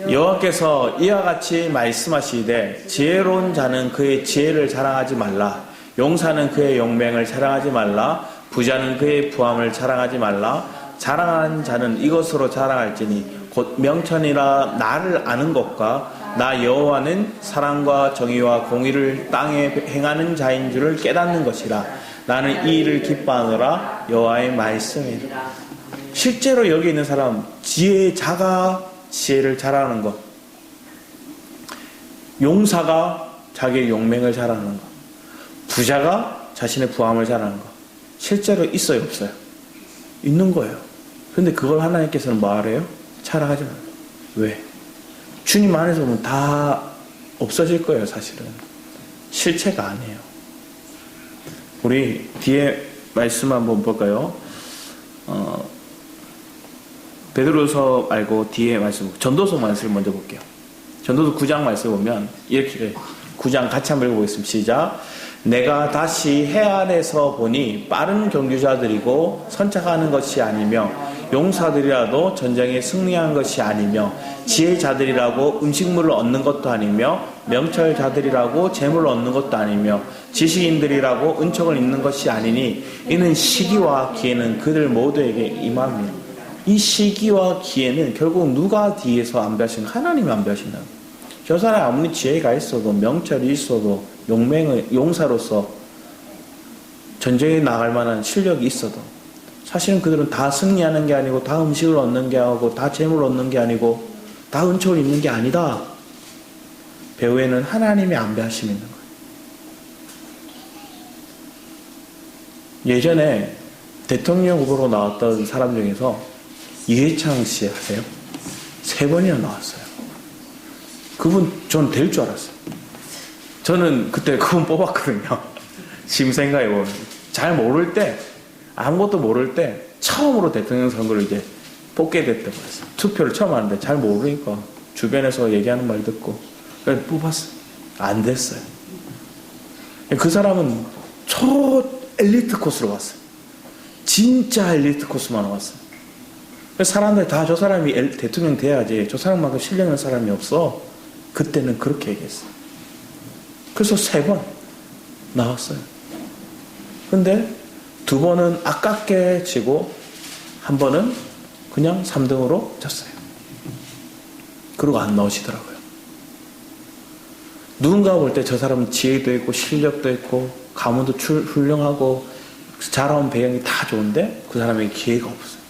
여호와께서 이와 같이 말씀하시되 지혜로운 자는 그의 지혜를 자랑하지 말라. 용사는 그의 용맹을 자랑하지 말라. 부자는 그의 부함을 자랑하지 말라. 자랑하는 자는 이것으로 자랑할지니 곧 명천이라 나를 아는 것과 나 여호와는 사랑과 정의와 공의를 땅에 행하는 자인 줄을 깨닫는 것이라. 나는 이 일을 기뻐하노라. 여호와의 말씀이라. 실제로 여기 있는 사람 지혜자가 지혜를 자랑하는 것, 용사가 자기의 용맹을 자랑하는 것, 부자가 자신의 부함을 자랑하는 것 실제로 있어요 없어요? 있는 거예요. 그런데 그걸 하나님께서는 말해요? 자랑하지 말아요. 왜? 주님 안에서 보면 다 없어질 거예요. 사실은 실체가 아니에요. 우리 뒤에 말씀 한번 볼까요? 베드로서 말고 뒤에 말씀, 전도서 말씀을 먼저 볼게요. 전도서 9장 말씀 보면 이렇게 9장 같이 한번 읽어보겠습니다. 시작. 내가 다시 해안에서 보니 빠른 경주자들이고 선착하는 것이 아니며 용사들이라도 전쟁에 승리한 것이 아니며 지혜자들이라고 음식물을 얻는 것도 아니며 명철자들이라고 재물을 얻는 것도 아니며 지식인들이라고 은총을 입는 것이 아니니 이는 시기와 기회는 그들 모두에게 임합니다. 이 시기와 기회는 결국 누가 뒤에서 안배하시는? 하나님이 안배하신다. 저 사람이 아무리 지혜가 있어도 명철이 있어도 용사로서 전쟁에 나갈 만한 실력이 있어도 사실은 그들은 다 승리하는 게 아니고 다 음식을 얻는 게 아니고 다 재물을 얻는 게 아니고 다 은총을 입는 게 아니다. 배후에는 하나님의 안배하심이 있는 거예요. 예전에 대통령 후보로 나왔던 사람 중에서 이해창 씨 아세요? 3번이나 나왔어요. 그분 전 될 줄 알았어요. 저는 그때 그분 뽑았거든요. 지금 생각해보면 잘 모를 때, 아무것도 모를 때 처음으로 대통령 선거를 이제 뽑게 됐던 거였어요. 투표를 처음 하는데 잘 모르니까 주변에서 얘기하는 말 듣고 그래서 뽑았어요. 안 됐어요. 그 사람은 초 엘리트 코스로 왔어요. 진짜 엘리트 코스만 왔어요. 그래서 사람들이 다 저 사람이 대통령 돼야지, 저 사람만큼 실력 있는 사람이 없어. 그때는 그렇게 얘기했어요. 그래서 3번. 나왔어요. 근데 2번은 아깝게 지고 한 번은 그냥 3등으로 졌어요. 그리고 안 나오시더라고요. 누군가 볼 때 저 사람은 지혜도 있고 실력도 있고 가문도 훌륭하고 자라온 배경이 다 좋은데 그 사람에게 기회가 없어요.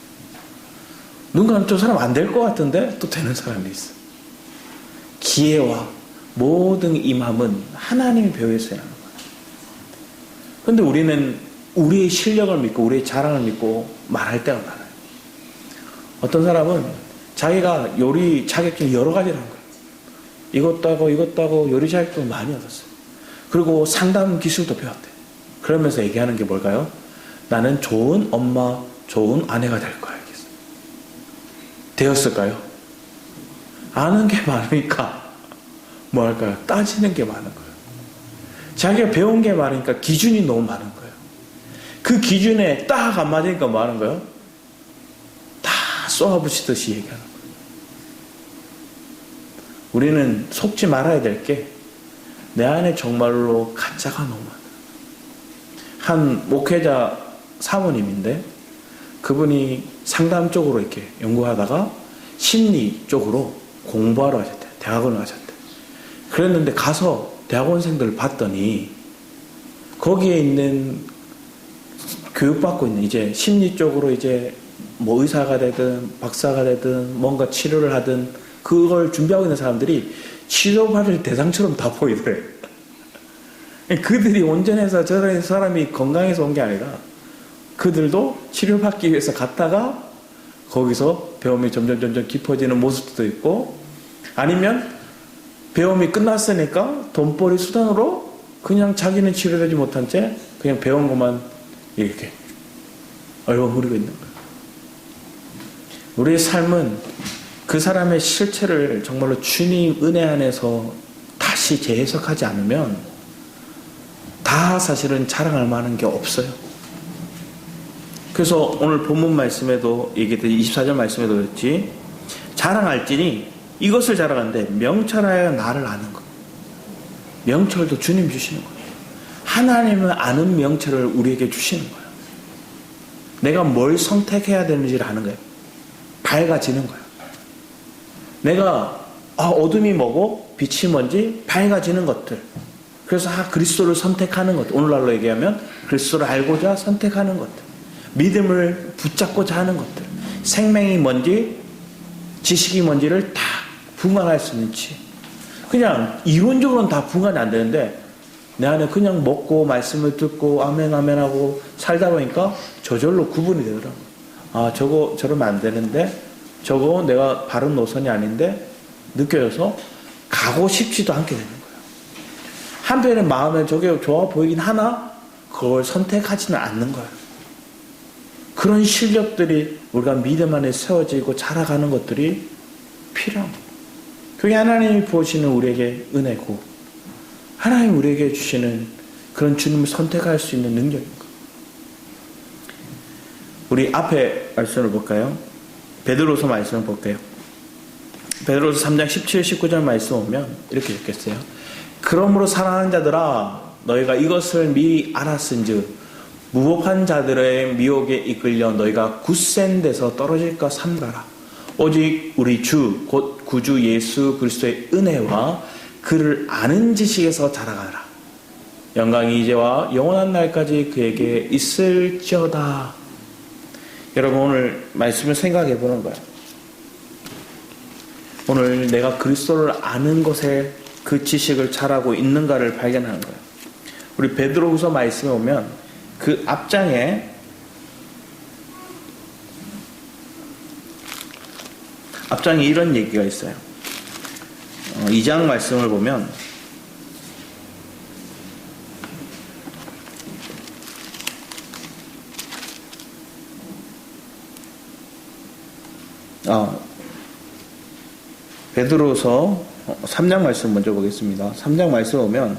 누군가는 저 사람 안 될 것 같은데 또 되는 사람이 있어요. 기회와 모든 임함은 하나님의 배후에서 일어나는 거예요. 그런데 우리는 우리의 실력을 믿고 우리의 자랑을 믿고 말할 때가 많아요. 어떤 사람은 자기가 요리 자격증이 여러 가지를 한 거예요. 이것도 하고 요리 자격증을 많이 얻었어요. 그리고 상담 기술도 배웠대요. 그러면서 얘기하는 게 뭘까요? 나는 좋은 엄마, 좋은 아내가 될 거야. 되었을까요? 아는 게 많으니까 뭐 할까요? 따지는 게 많은 거예요. 자기가 배운 게 많으니까 기준이 너무 많은 거예요. 그 기준에 딱 안 맞으니까 뭐 하는 거예요? 다 쏘아붙이듯이 얘기하는 거예요. 우리는 속지 말아야 될 게 내 안에 정말로 가짜가 너무 많아요. 한 목회자 사모님인데 그분이 상담 쪽으로 이렇게 연구하다가 심리 쪽으로 공부하러 가셨대요. 대학원을 가셨대요. 그랬는데 가서 대학원생들을 봤더니 거기에 있는 교육받고 있는 이제 심리 쪽으로 이제 뭐 의사가 되든 박사가 되든 뭔가 치료를 하든 그걸 준비하고 있는 사람들이 치료받을 대상처럼 다 보이더래요. 그들이 온전해서 저 사람이 건강해서 온 게 아니라 그들도 치료받기 위해서 갔다가 거기서 배움이 점점 깊어지는 모습도 있고 아니면 배움이 끝났으니까 돈벌이 수단으로 그냥 자기는 치료되지 못한 채 그냥 배운 것만 이렇게 얼버무리고 있는 거예요. 우리의 삶은 그 사람의 실체를 정말로 주님 은혜 안에서 다시 재해석하지 않으면 다 사실은 자랑할 만한 게 없어요. 그래서 오늘 본문 말씀에도 얘기했듯 24절 말씀에도 그랬지 자랑할지니 이것을 자랑하는데 명철하여 나를 아는 것. 명철도 주님 주시는 거예요. 하나님을 아는 명철을 우리에게 주시는 거예요. 내가 뭘 선택해야 되는지를 아는 거예요. 밝아지는 거예요. 내가 어둠이 뭐고 빛이 뭔지 밝아지는 것들. 그래서 그리스도를 선택하는 것. 오늘날로 얘기하면 그리스도를 알고자 선택하는 것들. 믿음을 붙잡고자 하는 것들. 생명이 뭔지 지식이 뭔지를 다 분간할 수 있는지. 그냥 이론적으로는 다 분간이 안 되는데 내 안에 그냥 먹고 말씀을 듣고 아멘 아멘 하고 살다 보니까 저절로 구분이 되더라고요. 저러면 안 되는데 저거 내가 바른 노선이 아닌데 느껴져서 가고 싶지도 않게 되는 거예요. 한편의 마음에 저게 좋아 보이긴 하나 그걸 선택하지는 않는 거예요. 그런 실력들이 우리가 믿음 안에 세워지고 자라가는 것들이 필요합니다. 그게 하나님이 부으시는 우리에게 은혜고 하나님 우리에게 주시는 그런 주님을 선택할 수 있는 능력입니다. 우리 앞에 말씀을 볼까요? 베드로서 말씀을 볼게요. 베드로서 3장 17, 19절 말씀 보면 이렇게 읽겠어요. 그러므로 사랑하는 자들아 너희가 이것을 미리 알았은즉 무법한 자들의 미혹에 이끌려 너희가 굳센 데서 떨어질까 삼가라. 오직 우리 주 곧 구주 예수 그리스도의 은혜와 그를 아는 지식에서 자라가라. 영광이 이제와 영원한 날까지 그에게 있을지어다. 여러분 오늘 말씀을 생각해 보는 거예요. 오늘 내가 그리스도를 아는 것에 그 지식을 잘하고 있는가를 발견하는 거예요. 우리 베드로후서 말씀에 오면 그 앞장에 이런 얘기가 있어요. 2장 말씀을 보면 베드로서 3장 말씀 먼저 보겠습니다. 3장 말씀 보면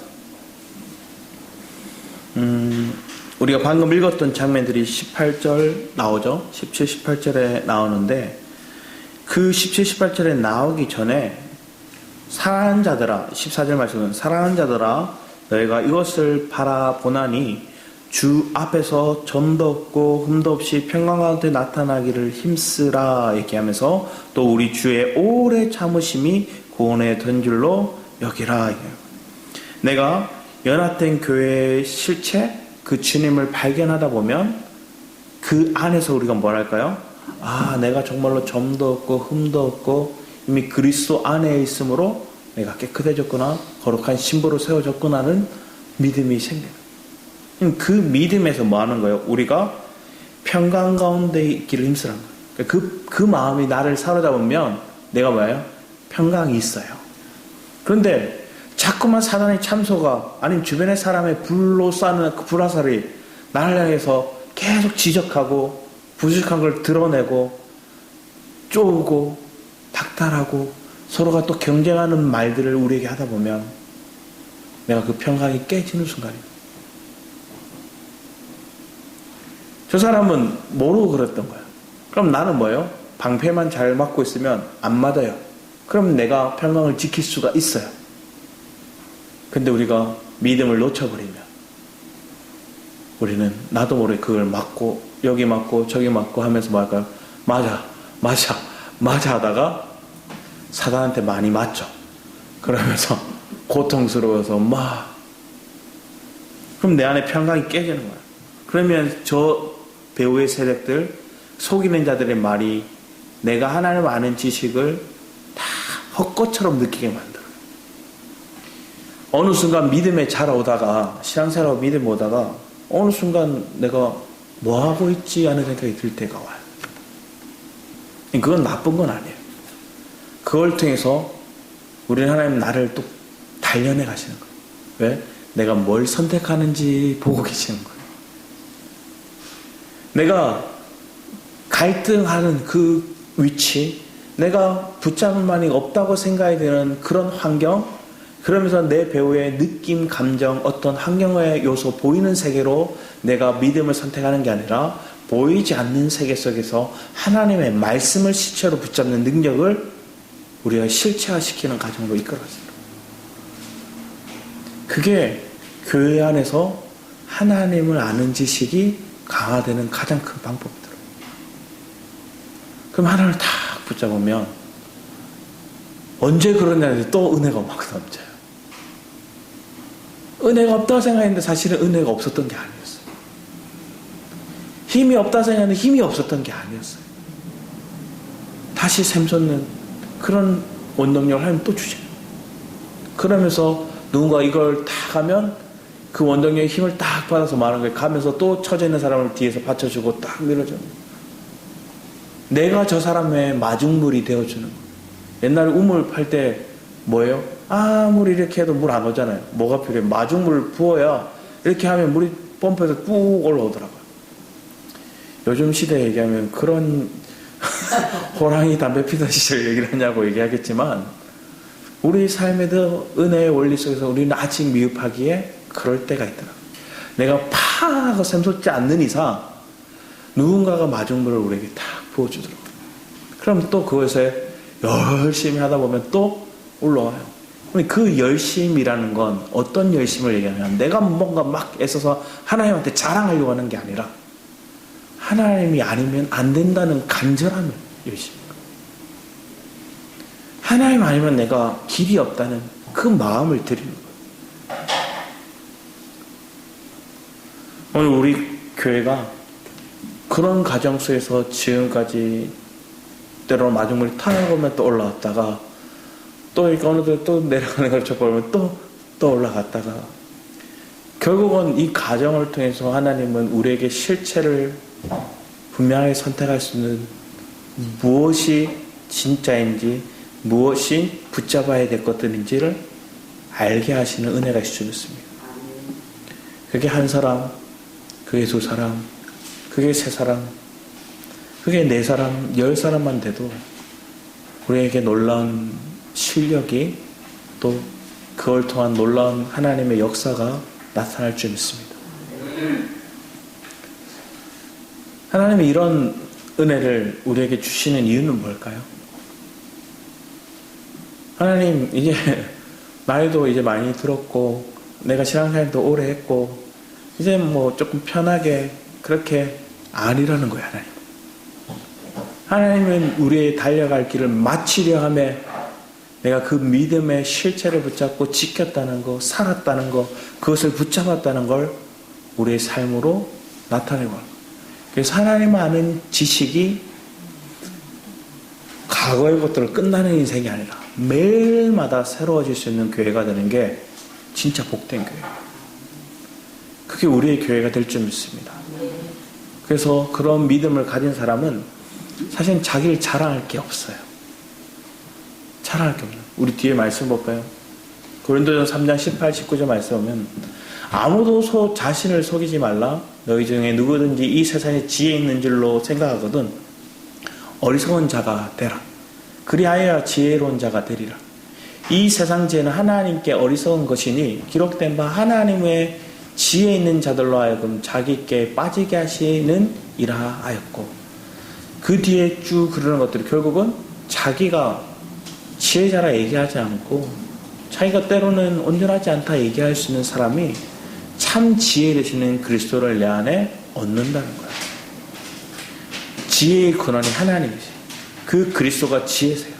우리가 방금 읽었던 장면들이 18절 나오죠. 17, 18절에 나오는데 그 17, 18절에 나오기 전에 사랑하는 자들아 14절 말씀은 사랑하는 자들아 너희가 이것을 바라보나니 주 앞에서 점도 없고 흠도 없이 평강 가운데 나타나기를 힘쓰라 얘기하면서 또 우리 주의 오래 참으심이 구원에 된 줄로 여기라. 내가 연합된 교회의 실체, 그 주님을 발견하다 보면 그 안에서 우리가 뭐랄까요? 아, 내가 정말로 점도 없고 흠도 없고 이미 그리스도 안에 있으므로 내가 깨끗해졌구나, 거룩한 신부로 세워졌구나는 믿음이 생겨요. 그 믿음에서 뭐 하는 거예요? 우리가 평강 가운데 있기를 힘쓰라는 거예요. 그 마음이 나를 사로잡으면 내가 뭐예요? 평강이 있어요. 그런데 자꾸만 사단의 참소가, 아니면 주변의 사람의 불로 쏴는 그 불화살이 나를 향해서 계속 지적하고 부족한 걸 드러내고 쪼우고 닥달하고 서로가 또 경쟁하는 말들을 우리에게 하다 보면 내가 그 평강이 깨지는 순간이에요. 저 사람은 모르고 그랬던 거야. 그럼 나는 뭐예요? 방패만 잘 맞고 있으면 안 맞아요. 그럼 내가 평강을 지킬 수가 있어요. 근데 우리가 믿음을 놓쳐버리면 우리는 나도 모르게 그걸 맞고 여기 맞고 저기 맞고 하면서 뭐 할까요? 맞아 하다가 사단한테 많이 맞죠. 그러면서 고통스러워서 그럼 내 안에 평강이 깨지는 거야. 그러면 저 배우의 세력들, 속이는 자들의 말이 내가 하나님 아는 지식을 다 헛것처럼 느끼게 만들어요. 어느 순간 믿음에 자라오다가, 신앙생활하고 믿음에 오다가 어느 순간 내가 뭐하고 있지 하는 생각이 들 때가 와요. 그건 나쁜 건 아니에요. 그걸 통해서 우리는 하나님 나를 또 단련해 가시는 거예요. 왜? 내가 뭘 선택하는지 보고 계시는 거예요. 내가 갈등하는 그 위치, 내가 붙잡을 만이 없다고 생각이 드는 그런 환경, 그러면서 내 배우의 느낌, 감정, 어떤 환경의 요소, 보이는 세계로 내가 믿음을 선택하는 게 아니라 보이지 않는 세계 속에서 하나님의 말씀을 실체로 붙잡는 능력을 우리가 실체화시키는 과정으로 이끌어갔습니다. 그게 교회 안에서 하나님을 아는 지식이 강화되는 가장 큰 방법이더라고요. 그럼 하나를 딱 붙잡으면 언제 그러냐는데 또 은혜가 막 넘쳐요. 은혜가 없다고 생각했는데 사실은 은혜가 없었던 게 아니었어요. 힘이 없다고 생각했는데 힘이 없었던 게 아니었어요. 다시 샘솟는 그런 원동력을 하나님 또 주셔요. 그러면서 누군가 이걸 딱 하면 그 원동력의 힘을 딱 받아서 말하는 거예요. 가면서 또 처져 있는 사람을 뒤에서 받쳐주고 딱 밀어줘요. 내가 저 사람의 마중물이 되어주는 거예요. 옛날에 우물 팔 때 뭐예요? 아무리 이렇게 해도 물 안 오잖아요. 뭐가 필요해요? 마중물을 부어야 이렇게 하면 물이 펌프에서 꾹 올라오더라고요. 요즘 시대에 얘기하면 그런 호랑이 담배 피던 시절 얘기를 하냐고 얘기하겠지만 우리 삶에도 은혜의 원리 속에서 우리는 아직 미흡하기에 그럴 때가 있더라고요. 내가 파 하고 샘솟지 않는 이상 누군가가 마중물을 우리에게 딱 부어주더라고요. 그럼 또 그것에 열심히 하다 보면 또 올라와요. 그 열심이라는 건 어떤 열심을 얘기하면 내가 뭔가 막 애써서 하나님한테 자랑하려고 하는 게 아니라 하나님이 아니면 안 된다는 간절함을 열심입니다. 하나님 아니면 내가 길이 없다는 그 마음을 드리는 거예요. 오늘 우리 교회가 그런 가정 속에서 지금까지 때로 마중물이 타고면 또 올라왔다가 또 이렇게 어느덧 또 내려가는 걸 쫓아보면 또 올라갔다가 결국은 이 가정을 통해서 하나님은 우리에게 실체를 분명하게 선택할 수 있는 무엇이 진짜인지 무엇이 붙잡아야 될 것들인지를 알게 하시는 은혜가 있을 줄 믿습니다. 그게 한 사람, 그게 두 사람, 그게 세 사람, 그게 네 사람, 10사람만 돼도 우리에게 놀라운 실력이 또 그걸 통한 놀라운 하나님의 역사가 나타날 줄 믿습니다. 하나님이 이런 은혜를 우리에게 주시는 이유는 뭘까요? 하나님 이제 나이도 이제 많이 들었고 내가 신앙생활도 오래 했고 이제 뭐 조금 편하게 그렇게 아니라는 거야. 하나님은 우리의 달려갈 길을 마치려 하며 내가 그 믿음의 실체를 붙잡고 지켰다는 거, 살았다는 거, 그것을 붙잡았다는 걸 우리의 삶으로 나타내고 하는 거예요. 그래서 하나님 아는 지식이 과거의 것들을 끝나는 인생이 아니라 매일마다 새로워질 수 있는 교회가 되는 게 진짜 복된 교회예요. 그게 우리의 교회가 될 줄 믿습니다. 그래서 그런 믿음을 가진 사람은 사실 자기를 자랑할 게 없어요. 자랑할 게 없는. 우리 뒤에 말씀 볼까요? 고린도전서 3장 18, 19절 말씀 보면 아무도 자신을 속이지 말라. 너희 중에 누구든지 이 세상에 지혜 있는 줄로 생각하거든 어리석은 자가 되라. 그리하여 지혜로운 자가 되리라. 이 세상 지혜는 하나님께 어리석은 것이니 기록된 바 하나님의 지혜 있는 자들로 하여금 자기께 빠지게 하시는 이라 하였고, 그 뒤에 쭉 그러는 것들이 결국은 자기가 지혜자라 얘기하지 않고 자기가 때로는 온전하지 않다 얘기할 수 있는 사람이 참 지혜 되시는 그리스도를 내 안에 얻는다는 거예요. 지혜의 근원이 하나님이세요. 그 그리스도가 지혜세요.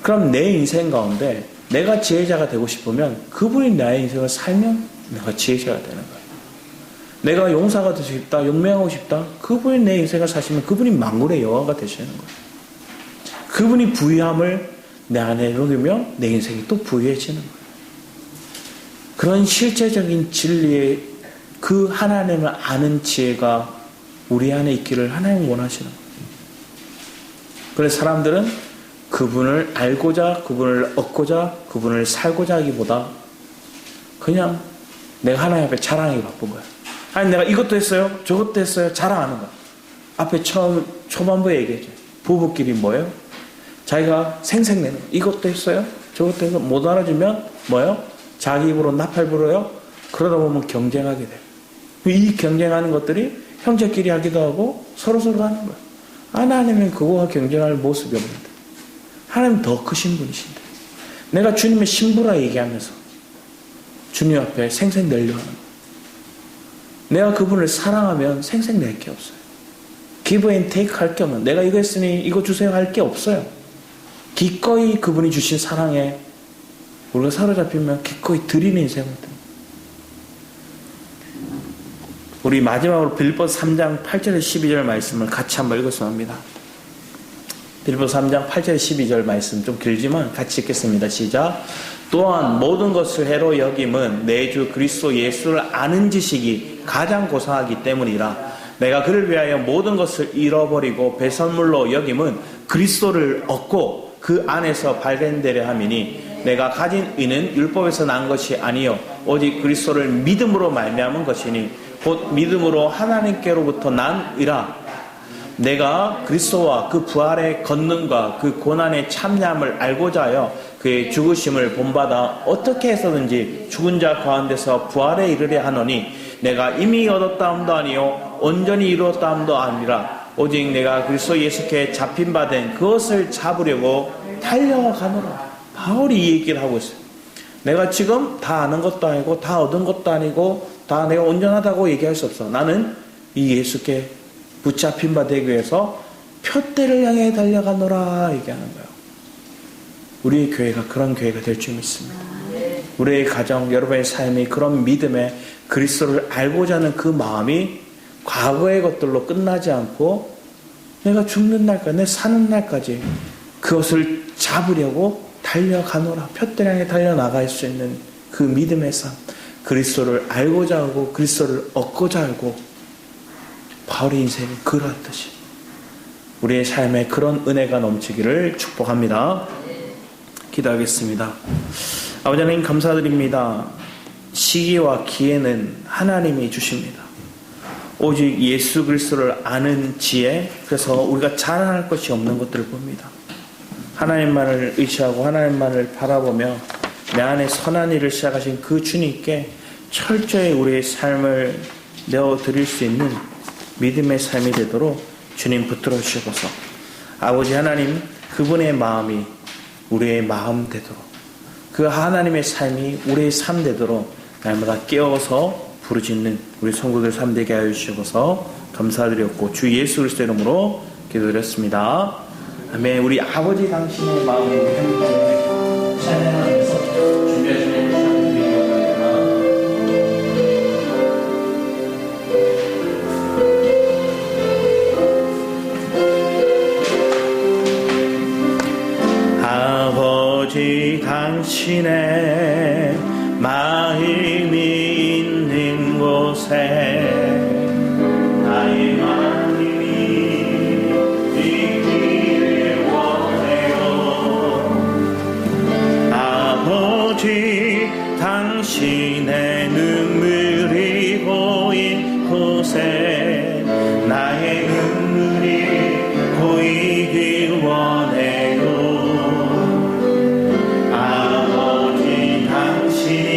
그럼 내 인생 가운데 내가 지혜자가 되고 싶으면 그분이 나의 인생을 살면 내가 지혜자가 되는 거예요. 내가 용사가 되고 싶다, 용맹하고 싶다, 그분이 내 인생을 사시면 그분이 만군의 여호와가 되시는 거예요. 그분이 부유함을 내 안에 녹이며 내 인생이 또 부유해지는 거예요. 그런 실제적인 진리의 그 하나님을 아는 지혜가 우리 안에 있기를 하나님 원하시는 거예요. 그래서 사람들은 그분을 알고자, 그분을 얻고자, 그분을 살고자 하기보다 그냥 내가 하나님 앞에 자랑하기 바쁜 거야. 아니 내가 이것도 했어요, 저것도 했어요, 자랑하는 거야. 앞에 초반부에 얘기했죠. 부부끼리 뭐예요? 자기가 생색내는 거야. 이것도 했어요, 저것도 해서 못 알아주면 뭐예요? 자기 입으로 나팔 불어요. 그러다 보면 경쟁하게 돼요. 이 경쟁하는 것들이 형제끼리 하기도 하고 서로서로 하는 거예요. 하나님은 그거와 경쟁할 모습이 없는데, 하나님 더 크신 분이신데 내가 주님의 신부라 얘기하면서 주님 앞에 생색 내려 하는 거예요. 내가 그분을 사랑하면 생색 낼 게 없어요. give and take 할 게 없는, 내가 이거 했으니 이거 주세요 할 게 없어요. 기꺼이 그분이 주신 사랑에 우리가 사로잡히면 기꺼이 드리는 인생을 됩니다. 우리 마지막으로 빌립보서 3장 8절 12절 말씀을 같이 한번 읽었으면 합니다. 빌립보서 3장 8절 12절 말씀 좀 길지만 같이 읽겠습니다. 시작. 또한 모든 것을 해로 여김은 내 주 그리스도 예수를 아는 지식이 가장 고상하기 때문이라. 내가 그를 위하여 모든 것을 잃어버리고 배설물로 여김은 그리스도를 얻고 그 안에서 발견되려 함이니, 내가 가진 의는 율법에서 난 것이 아니요 오직 그리스도를 믿음으로 말미암은 것이니 곧 믿음으로 하나님께로부터 난 의라. 내가 그리스도와 그 부활의 권능과 그 고난의 참여함을 알고자 하여 그의 죽으심을 본받아 어떻게 해서든지 죽은 자 가운데서 부활에 이르려 하노니, 내가 이미 얻었다함도 아니요 온전히 이루었다함도 아니라 오직 내가 그리스도 예수께 잡힌 바 된 그것을 잡으려고 달려가노라. 바울이 이 얘기를 하고 있어요. 내가 지금 다 아는 것도 아니고 다 얻은 것도 아니고 다 내가 온전하다고 얘기할 수 없어. 나는 이 예수께 붙잡힌 바 되기 위해서 표대를 향해 달려가노라 얘기하는 거예요. 우리의 교회가 그런 교회가 될 줄 믿습니다. 우리의 가정, 여러분의 삶이 그런 믿음에 그리스도를 알고자 하는 그 마음이 과거의 것들로 끝나지 않고 내가 죽는 날까지, 내 사는 날까지 그것을 잡으려고 달려가노라. 표대를 향해 달려나갈 수 있는 그 믿음의 삶, 그리스도를 알고자 하고 그리스도를 얻고자 하고, 바울의 인생이 그렇듯이 우리의 삶에 그런 은혜가 넘치기를 축복합니다. 기도하겠습니다. 아버지 하나님 감사드립니다. 시기와 기회는 하나님이 주십니다. 오직 예수 그리스도를 아는 지혜, 그래서 우리가 자랑할 것이 없는 것들을 봅니다. 하나님만을 의지하고 하나님만을 바라보며 내 안에 선한 일을 시작하신 그 주님께 철저히 우리의 삶을 내어드릴 수 있는 믿음의 삶이 되도록 주님 붙들어 주시옵소서. 아버지 하나님, 그분의 마음이 우리의 마음 되도록, 그 하나님의 삶이 우리의 삶 되도록 날마다 깨어서 부르짖는 우리 성도들 삼되게 하여 주셔서 감사드렸고 주 예수 그리스도 이름으로 기도드렸습니다. 아멘. 우리 아버지 당신의 마음으로 함께 찬양하면서 준비하시는 부탁드립니다. 아버지 당신의 마음이 있는 곳에 나의 마음이 있기를 원해요. 아버지 당신의 눈물이 보인 곳에 나의 눈물이 보이길 원해요. 아버지 당신이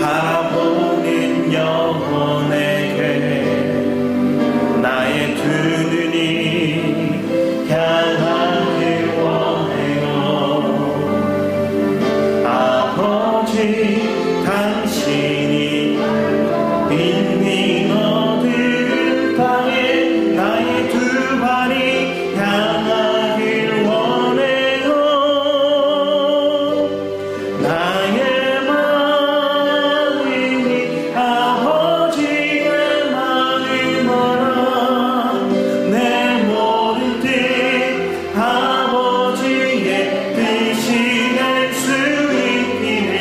바라보는 영혼에게 나의 두 눈이 향하길 원해요. 아버지 당신이 있는 어두운 땅에 나의 두 발이 향하길 원해요. 나의 마음이 아버지의 마음만아 내 모든 뜻 아버지의 뜻이 될 수 있기를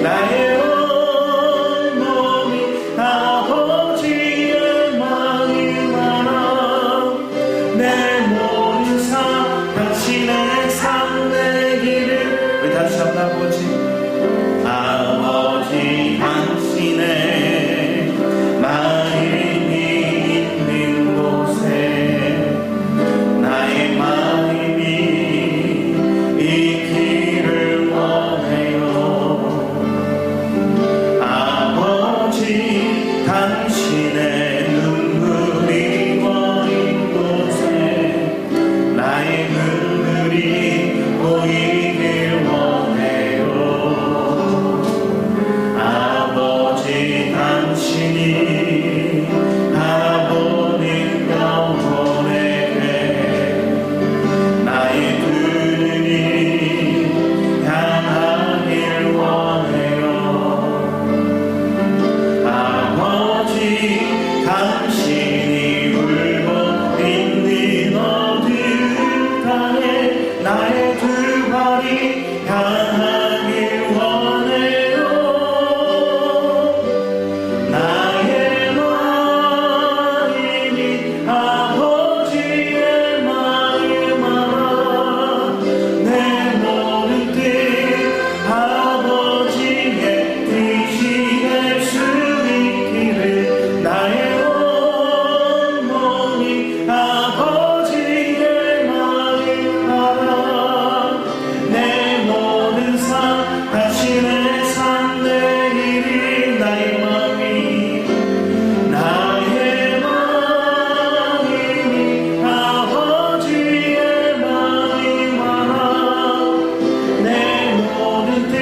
나의 온몸이 아버지의 마음만아 내 모든 삶 당신의 삶 되기를. 우리 다시 한번 아버지 당신의 마음이 있는 곳에 나의 마음이 있기를 원해요. 아버지 당신의 눈물이 보인 곳에 나의 눈물이 보이길 원해요. 아버지 당신이 바라보는 영혼에게 나의 두 눈이 향하길 원해요. 아버지 당신이 울고 있는 어두운 땅에 나의 두 발이 향하길 원해요. 나의 마음이 아버지의 마음만아 내 모든 뜻 아버지의 뜻이 될 수 있기를 나의 온몸이 아버지의 마음만아 내 모든 삶 당신의 삶 되기를. 나의 마음이 아버지의 마음만아 내 모든 뜻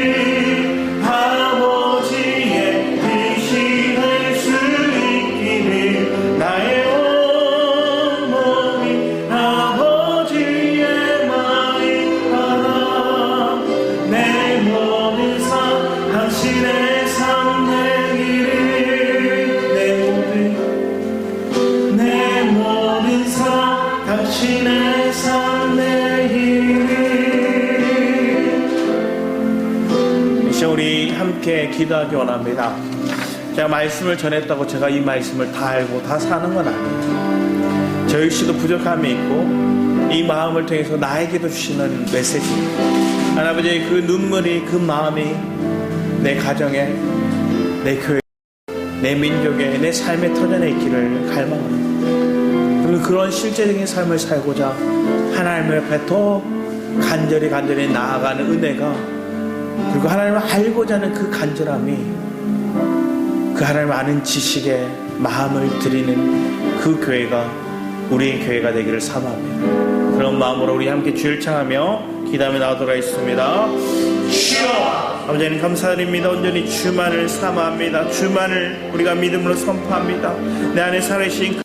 아버지의 뜻이 될 수 있기를 나의 온몸이 아버지의 마음만아 내 모든 삶 당신의 삶 되기를. 내 모든 삶 당신의 삶 되기를. 이제 우리 함께 기도하기 원합니다. 제가 말씀을 전했다고 제가 이 말씀을 다 알고 다 사는 건 아니에요. 저 역시도 부족함이 있고 이 마음을 통해서 나에게도 주시는 메시지입니다. 하나님, 그 눈물이, 그 마음이 내 가정에, 내 교회, 내 민족에, 내 삶에 터져내 있기를 갈망합니다. 그리고 그런 실제적인 삶을 살고자 하나님 옆에 더 간절히 나아가는 은혜가, 그리고 하나님을 알고자 하는 그 간절함이, 그 하나님을 아는 지식에 마음을 드리는 그 교회가 우리의 교회가 되기를 사모합니다. 그런 마음으로 우리 함께 주를 창하며 기도하며 나오도록 하겠습니다. 아버지 하나님 감사드립니다. 온전히 주만을 사모합니다. 주만을 우리가 믿음으로 선포합니다. 내 안에 살아계신